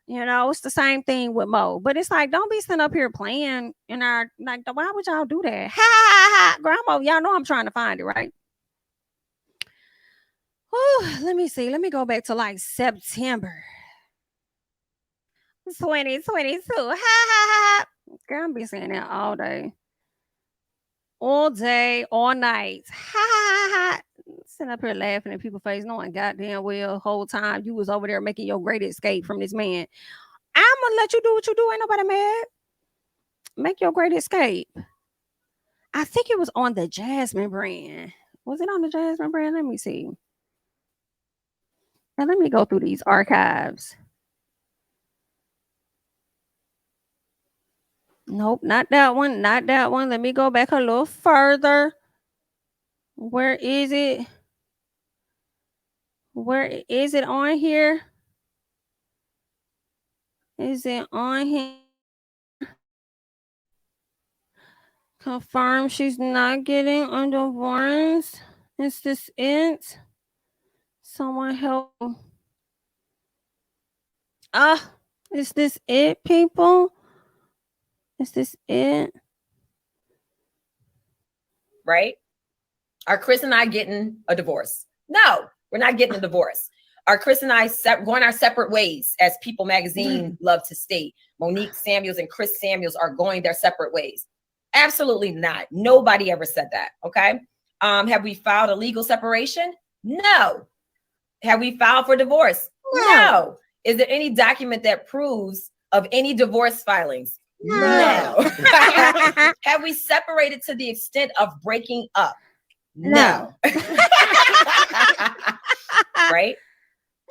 You know, it's the same thing with Mo. But it's like, don't be sitting up here playing in our, like, why would y'all do that? Ha, ha, ha. Grandma, y'all know I'm trying to find it, right? Let me see. Let me go back to like September 2022. Ha, ha, ha. Girl, I'm be saying that all day, all night. Ha, ha, ha. Sitting up here laughing in people's face, knowing goddamn well whole time you was over there making your great escape from this man. I'm gonna let you do what you do. Ain't nobody mad. Make your great escape. I think it was on the Jasmine brand. Was it on the Jasmine brand? Let me see. Now let me go through these archives. Nope, not that one. Not that one. Let me go back a little further. Where is it? Where is it on here? Is it on here? Confirm she's not getting a divorce. Is this it? Someone help. Is this it, people? Is this it? Right? Are Chris and I getting a divorce? No, we're not getting a divorce. Are Chris and I going our separate ways, as People Magazine love to state? Monique Samuels and Chris Samuels are going their separate ways. Absolutely not. Nobody ever said that. Okay. Have we filed a legal separation? No. Have we filed for divorce? No. Is there any document that proves of any divorce filings? No. Have we separated to the extent of breaking up? No. Right?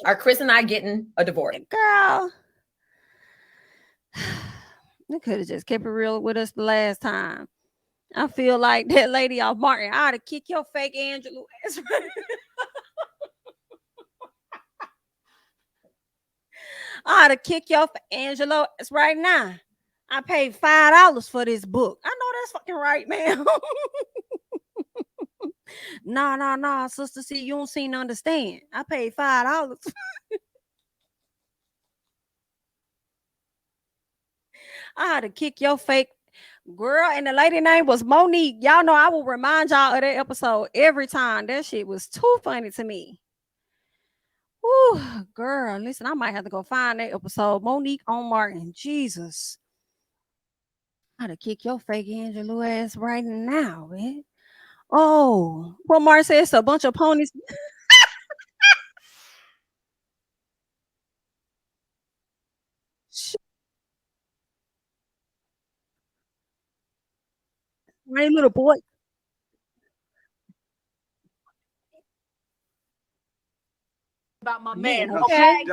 Are Chris and I getting a divorce? Girl. They could have just kept it real with us the last time. I feel like that lady off Martin. I ought to kick your fake Angela ass. I ought to kick your Angelo ass right now. I paid $5 for this book. I know that's fucking right, man. Nah, sister. See, you don't seem to understand. I paid $5. I had to kick your fake girl, and the lady name was Monique. Y'all know I will remind y'all of that episode every time. That shit was too funny to me. Woo, girl, listen, I might have to go find that episode. Monique on Martin. Jesus. I had to kick your fake Angela ass right now, man. Oh, what Mark says, it's a bunch of ponies. My little boy. About my man, Okay.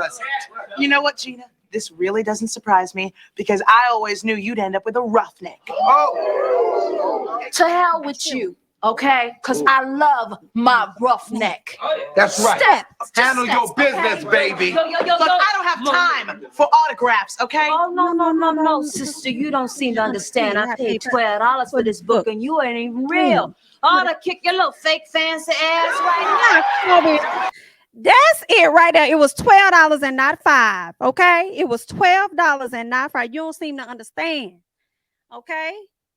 You know what, Gina? This really doesn't surprise me because I always knew you'd end up with a roughneck. To hell with you. Okay, because I love my roughneck. That's right. Steps. Handle your Steps, business, okay? baby. Yo, yo, yo, Look, yo. I don't have time for autographs, okay? Oh, no, sister. You don't seem to understand. I paid $12 for this book and you ain't even real. I ought to kick your little fake fancy ass right now. That's it right there. It was $12 and not $5. Okay, it was $12 and not $5. You don't seem to understand. Okay,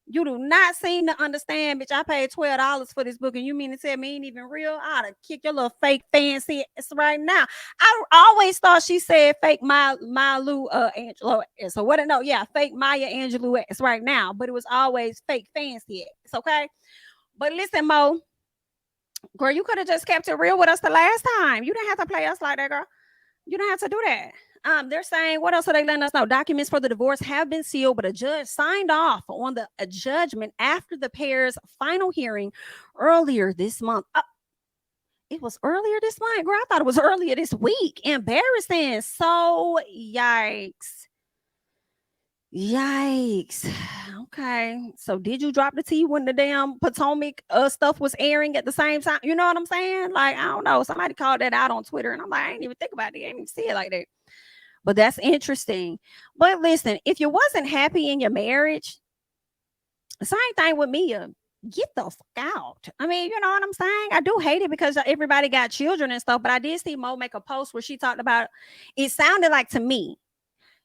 you do not seem to understand, bitch. I paid $12 for this book, and you mean to tell me it ain't even real? I ought to kick your little fake fancy ass right now. I always thought she said fake Malu Angelo. So what? No, yeah, fake Maya Angelou ass right now, but it was always fake fancy ass. Okay, but listen, Mo. Girl, you could have just kept it real with us the last time. You didn't have to play us like that, girl. You don't have to do that. They're saying, what else are they letting us know? Documents for the divorce have been sealed, but a judge signed off on a judgment after the pair's final hearing earlier this month. It was earlier this month, girl. I thought it was earlier this week. Embarrassing. So, yikes. Yikes. Okay. So did you drop the tea when the damn Potomac stuff was airing at the same time? You know what I'm saying? Like, I don't know. Somebody called that out on Twitter and I'm like, I didn't even think about it. I didn't even see it like that. But that's interesting. But listen, if you wasn't happy in your marriage, same thing with Mia. Get the fuck out. I mean, you know what I'm saying? I do hate it because everybody got children and stuff, but I did see Mo make a post where she talked about, it sounded like to me,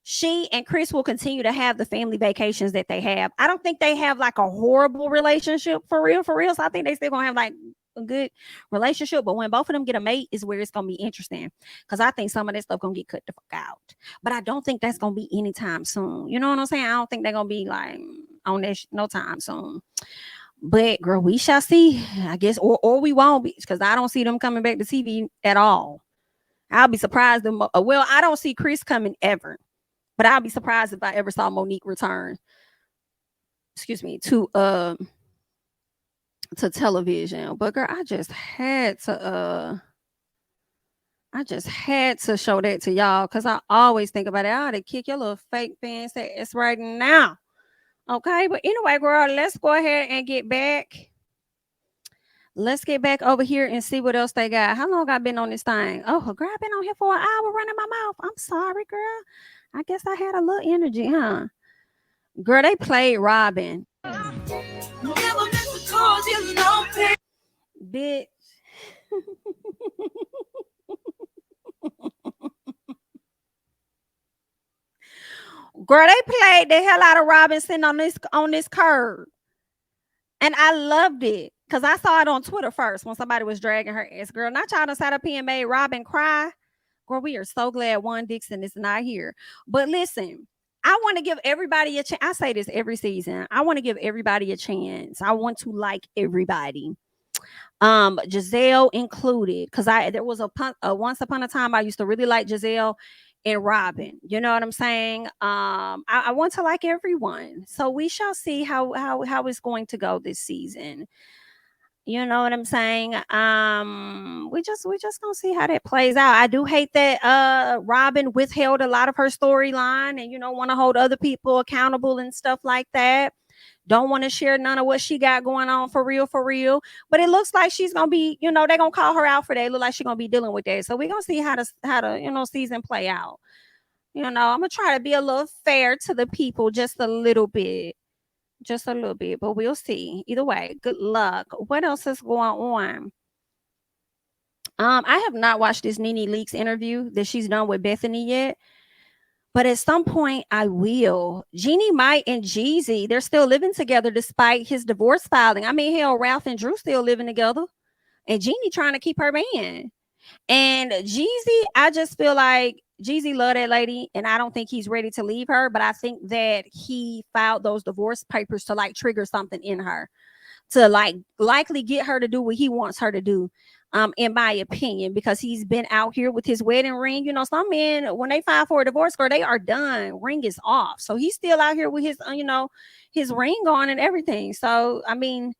she and Chris will continue to have the family vacations that they have. I don't think they have like a horrible relationship for real. So I think they still gonna have like a good relationship. But when both of them get a mate is where it's gonna be interesting. Because I think some of that stuff gonna get cut the fuck out. But I don't think that's gonna be anytime soon. You know what I'm saying? I don't think they're gonna be like on that no time soon. But girl, we shall see. I guess, or we won't be, because I don't see them coming back to TV at all. I'll be surprised. Well, I don't see Chris coming ever. But I'll be surprised if I ever saw Monique return, to television. But girl, I just had to show that to y'all because I always think about it. I ought to kick your little fake fans ass right now. Okay, but anyway, girl, let's go ahead and get back. Let's get back over here and see what else they got. How long I been on this thing? Oh, girl, I've been on here for an hour running my mouth. I'm sorry, girl. I guess I had a little energy, huh? Girl, they played Robin. Bitch. Girl, they played the hell out of Robin sitting on this curb. And I loved it. Because I saw it on Twitter first when somebody was dragging her ass. Girl, not y'all done sat up here and made Robin cry. Girl, we are so glad Juan Dixon is not here. But listen, I want to give everybody a chance. I say this every season. I want to give everybody a chance. I want to like everybody. Giselle included. Because there was a once upon a time I used to really like Giselle and Robin. You know what I'm saying? I want to like everyone. So we shall see how it's going to go this season. You know what I'm saying? We just gonna see how that plays out. I do hate that Robin withheld a lot of her storyline and want to hold other people accountable and stuff like that. Don't want to share none of what she got going on for real. But it looks like she's gonna be, they're gonna call her out for that. It look like she's gonna be dealing with that. So we're gonna see how the season play out. I'm gonna try to be a little fair to the people just a little bit. But we'll see. Either way, good luck. What else is going on? I have not watched this Nene Leakes interview that she's done with Bethany yet, but at some point I will. Jeannie, Mike, and Jeezy, they're still living together despite his divorce filing. I mean, hell, Ralph and Drew still living together, and Jeannie trying to keep her man. And Jeezy, I just feel like Jeezy love that lady, and I don't think he's ready to leave her, but I think that he filed those divorce papers to like trigger something in her to like likely get her to do what he wants her to do, in my opinion, because he's been out here with his wedding ring. Some men, when they file for a divorce, girl, they are done. Ring is off. So he's still out here with his, his ring on and everything. So, I mean,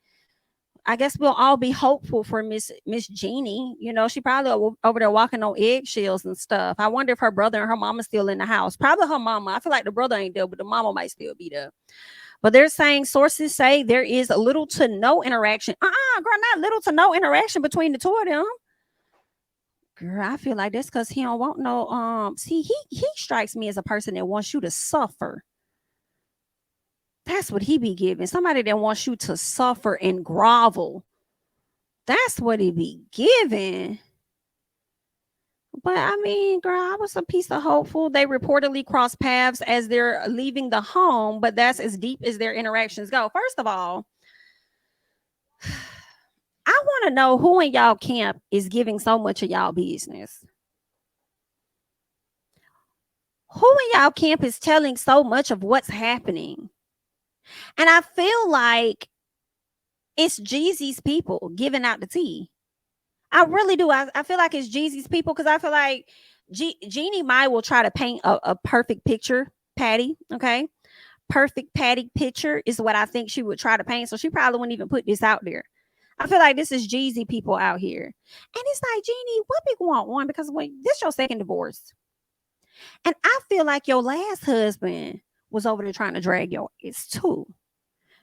I guess we'll all be hopeful for Miss Jeannie. She probably over there walking on eggshells and stuff. I wonder if her brother and her mama still in the house. Probably her mama. I feel like the brother ain't there, but the mama might still be there. But they're saying sources say there is little to no interaction. Girl, not little to no interaction between the two of them. Girl, I feel like that's because he don't want no see, he strikes me as a person that wants you to suffer. That's what he be giving. Somebody that wants you to suffer and grovel. That's what he be giving. But I mean, girl, I was a piece of hopeful. They reportedly crossed paths as they're leaving the home, but that's as deep as their interactions go. First of all, I want to know who in y'all camp is giving so much of y'all business. Who in y'all camp is telling so much of what's happening? And I feel like it's Jeezy's people giving out the tea. I really do. I feel like it's Jeezy's people because I feel like Jeannie Mai will try to paint a perfect picture, Patty. Okay. Perfect Patty picture is what I think she would try to paint. So she probably wouldn't even put this out there. I feel like this is Jeezy people out here. And it's like, Jeannie, what big one? Because when this your second divorce. And I feel like your last husband was over there trying to drag your ass too.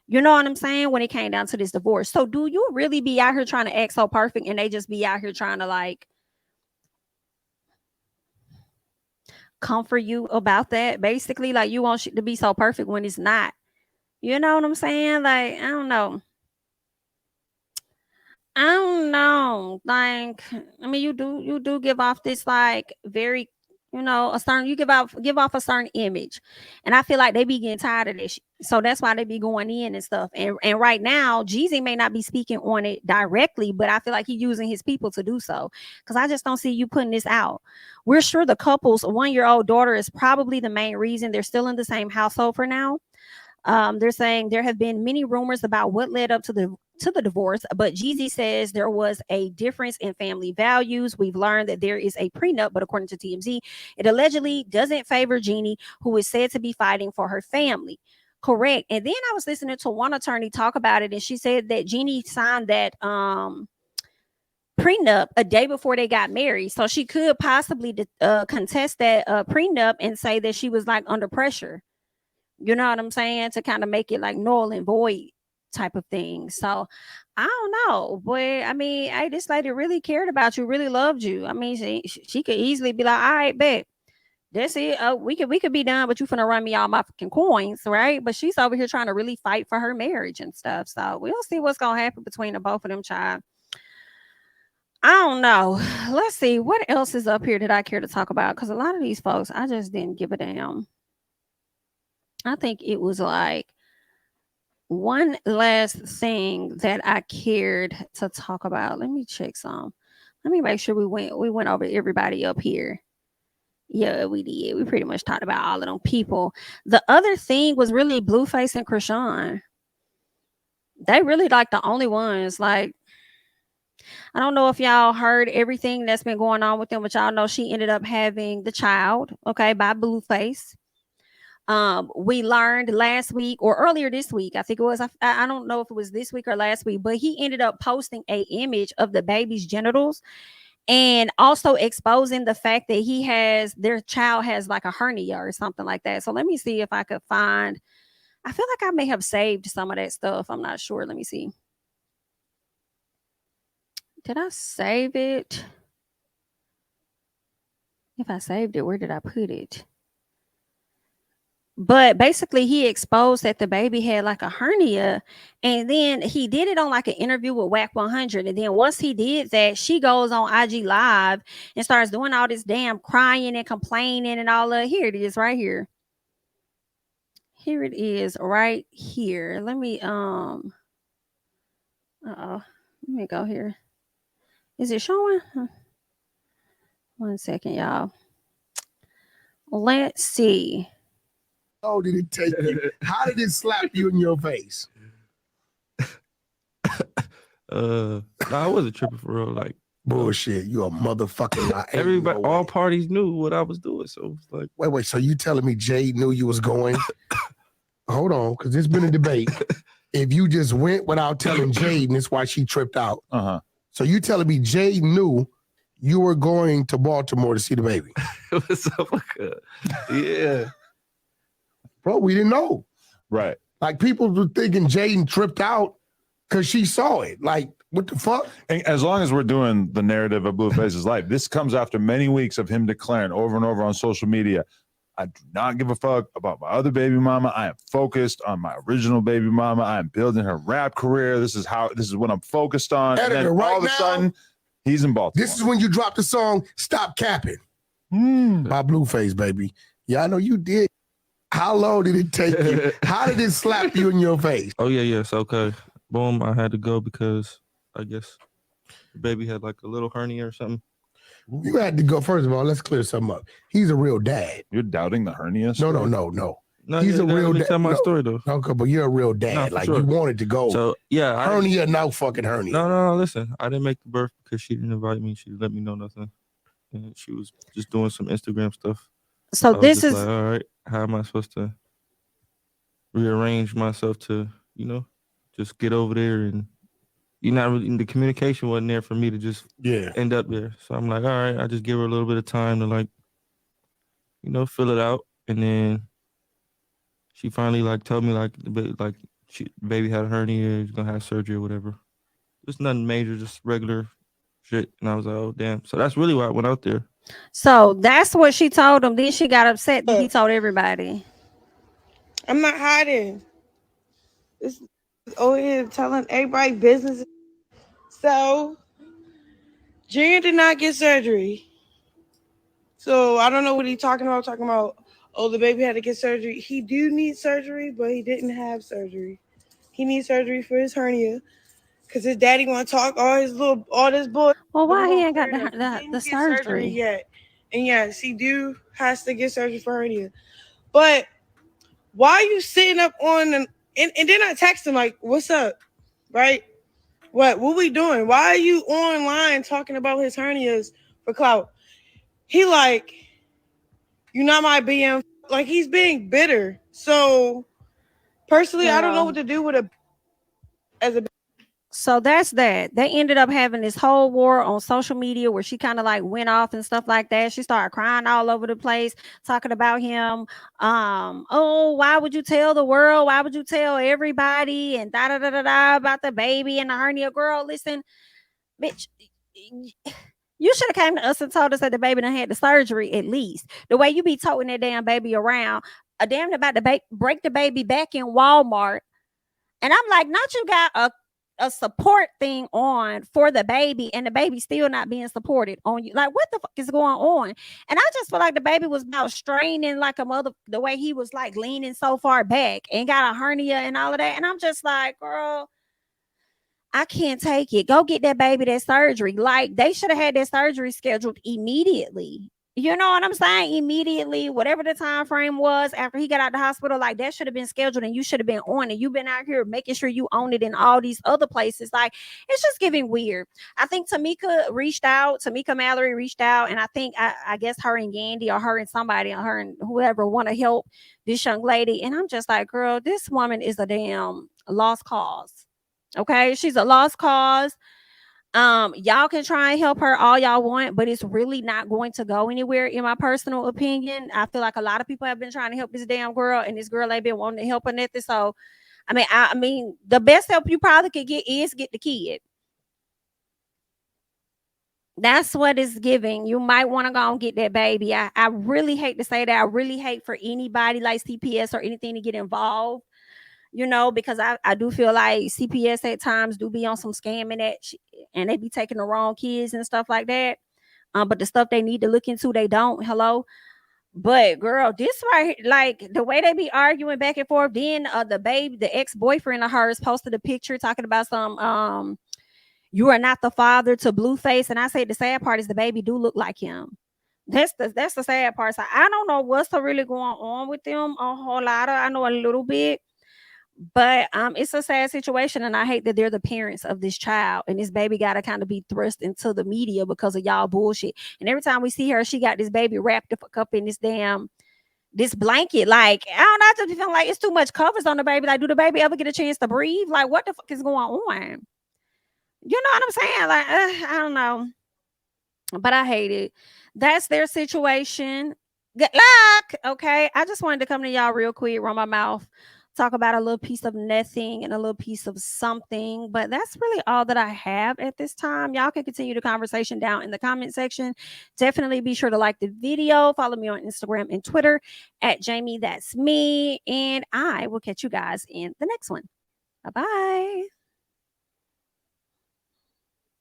You know what I'm saying? When it came down to this divorce. So do you really be out here trying to act so perfect and they just be out here trying to like comfort you about that? Basically, like you want shit to be so perfect when it's not. You know what I'm saying? Like, I don't know. Like, I mean, you do give off this like very, a certain, you give off a certain image. And I feel like they be getting tired of this. So that's why they be going in and stuff. And right now, Jeezy may not be speaking on it directly, but I feel like he's using his people to do so. Because I just don't see you putting this out. We're sure the couple's 1-year-old daughter is probably the main reason they're still in the same household for now. They're saying there have been many rumors about what led up to the divorce, but Jeezy says there was a difference in family values. We've learned that there is a prenup, but according to TMZ, it allegedly doesn't favor Jeannie, who is said to be fighting for her family. Correct. And then I was listening to one attorney talk about it, and she said that Jeannie signed that prenup a day before they got married, so she could possibly contest that prenup and say that she was like under pressure. You know what I'm saying? To kind of make it like null and void type of thing. So I don't know, boy. I mean, hey, this lady really cared about you, really loved you. I mean, she could easily be like, all right, bet. That's it. We could be done, but you finna run me all my fucking coins, right? But she's over here trying to really fight for her marriage and stuff. So we'll see what's gonna happen between the both of them, child. I don't know. Let's see what else is up here that I care to talk about, because a lot of these folks, I just didn't give a damn. I think it was like one last thing that I cared to talk about. Let me check some. Let me make sure we went over everybody up here. Yeah, we did. We pretty much talked about all of them people. The other thing was really Blueface and Krishan. They really like the only ones. Like, I don't know if y'all heard everything that's been going on with them, but y'all know she ended up having the child, okay, by Blueface. We learned last week or earlier this week, I think it was, I don't know if it was this week or last week, but he ended up posting a image of the baby's genitals and also exposing the fact that their child has like a hernia or something like that. So let me see if I could find, I feel like I may have saved some of that stuff. I'm not sure. Let me see. Did I save it? If I saved it, where did I put it? But basically, he exposed that the baby had like a hernia, and then he did it on like an interview with Whack 100. And then once he did that, she goes on IG Live and starts doing all this damn crying and complaining and all that. Here it is, right here. Here it is, right here. Let me let me go here. Is it showing? 1 second, y'all. Let's see. How did it take you? How did it slap you in your face? I wasn't tripping for real. Like, bullshit, you a motherfucking lie. Everybody, all parties knew what I was doing. So it was like, wait. So you telling me Jay knew you was going? Hold on, because there's been a debate. If you just went without telling Jade, and that's why she tripped out. So you telling me Jay knew you were going to Baltimore to see the baby? It was so good. Yeah. Bro, we didn't know. Right. Like people were thinking Jayne tripped out because she saw it. Like, what the fuck? And as long as we're doing the narrative of Blueface's life, this comes after many weeks of him declaring over and over on social media, I do not give a fuck about my other baby mama. I am focused on my original baby mama. I am building her rap career. This is what I'm focused on. Editor, and then right all of a now, sudden, he's in Baltimore. This is when you drop the song "Stop Capping" by Blueface, baby. Yeah, I know you did. How long did it take you? How did it slap you in your face? Oh yeah, yes, okay. Boom, I had to go because I guess the baby had like a little hernia or something. You had to go. First of all, let's clear something up. He's a real dad. You're doubting the hernia? No. No, He's a real dad. Tell my story though. Okay, but you're a real dad. No, for like sure. you wanted to go. So yeah, hernia, no fucking hernia. No. Listen, I didn't make the birth because she didn't invite me. She didn't let me know nothing, and she was just doing some Instagram stuff. So I was this just is like, all right. How am I supposed to rearrange myself to, just get over there and not really, the communication wasn't there for me to just end up there. So I'm like, all right, I just give her a little bit of time to like, fill it out. And then she finally like told me like the baby had a hernia, he's gonna have surgery or whatever. Just nothing major, just regular shit. And I was like, oh damn. So that's really why I went out there. so that's what she told him. Then she got upset that he told everybody. I'm not hiding. This is over here telling everybody business. So, Junior did not get surgery. So, I don't know what he's talking about. Talking about, oh, the baby had to get surgery. He do need surgery, but he didn't have surgery. He needs surgery for his hernia because his daddy want to talk all this bull. Well, why he ain't got Didn't the get surgery yet? And yes, he has to get surgery for hernia. But why are you sitting up on and then I text him like, what's up? Right? What we doing? Why are you online talking about his hernias for clout? He like, you're not my BM. Like he's being bitter. So personally, I don't know what to do with a So that's that. They ended up having this whole war on social media where she kind of like went off and stuff like that. She started crying all over the place, talking about him. Oh, why would you tell the world? Why would you tell everybody? And da da da da da about the baby and the hernia. Girl, listen, bitch. You should have came to us and told us that the baby done had the surgery at least. The way you be toting that damn baby around, a damn about to break the baby back in Walmart. And I'm like, not you got a support thing on for the baby and the baby still not being supported on you. Like, what the fuck is going on? And I just feel like the baby was about straining like a mother, the way he was like leaning so far back and got a hernia and all of that. And I'm just like, girl, I can't take it. Go get that baby that surgery. Like, they should have had that surgery scheduled immediately. You know what I'm saying? Immediately, whatever the time frame was after he got out the hospital, like that should have been scheduled and you should have been on it. You've been out here making sure you own it in all these other places. Like, it's just giving weird. I think Tamika Mallory reached out, and I think I guess her and Kandi or her and somebody or her and whoever want to help this young lady. And I'm just like, girl, this woman is a damn lost cause. Okay, she's a lost cause. Y'all can try and help her all y'all want, but it's really not going to go anywhere, in my personal opinion. I feel like a lot of people have been trying to help this damn girl, and this girl ain't been wanting to help her nothing. So, I mean, the best help you probably could get is get the kid. That's what it's giving. You might want to go and get that baby. I really hate to say that. I really hate for anybody like CPS or anything to get involved. Because I do feel like CPS at times do be on some scamming and they be taking the wrong kids and stuff like that. But the stuff they need to look into, they don't. Hello. But girl, this right, like the way they be arguing back and forth. Then the ex-boyfriend of hers posted a picture talking about some you are not the father to Blueface. And I say the sad part is the baby do look like him. That's the sad part. So I don't know what's really going on with them a whole lot. I know a little bit. But it's a sad situation, and I hate that they're the parents of this child, and this baby got to kind of be thrust into the media because of y'all bullshit. And every time we see her, she got this baby wrapped the fuck up in this blanket. Like, I don't know, I just feel like it's too much covers on the baby. Like, do the baby ever get a chance to breathe? Like, what the fuck is going on? You know what I'm saying? Like, I don't know, but I hate it. That's their situation. Good luck. Okay, I just wanted to come to y'all real quick, run my mouth. talk about a little piece of nothing and a little piece of something. But that's really all that I have at this time. Y'all can continue the conversation down in the comment section. Definitely be sure to like the video. Follow me on Instagram and Twitter at jamithatsme. And I will catch you guys in the next one. Bye-bye.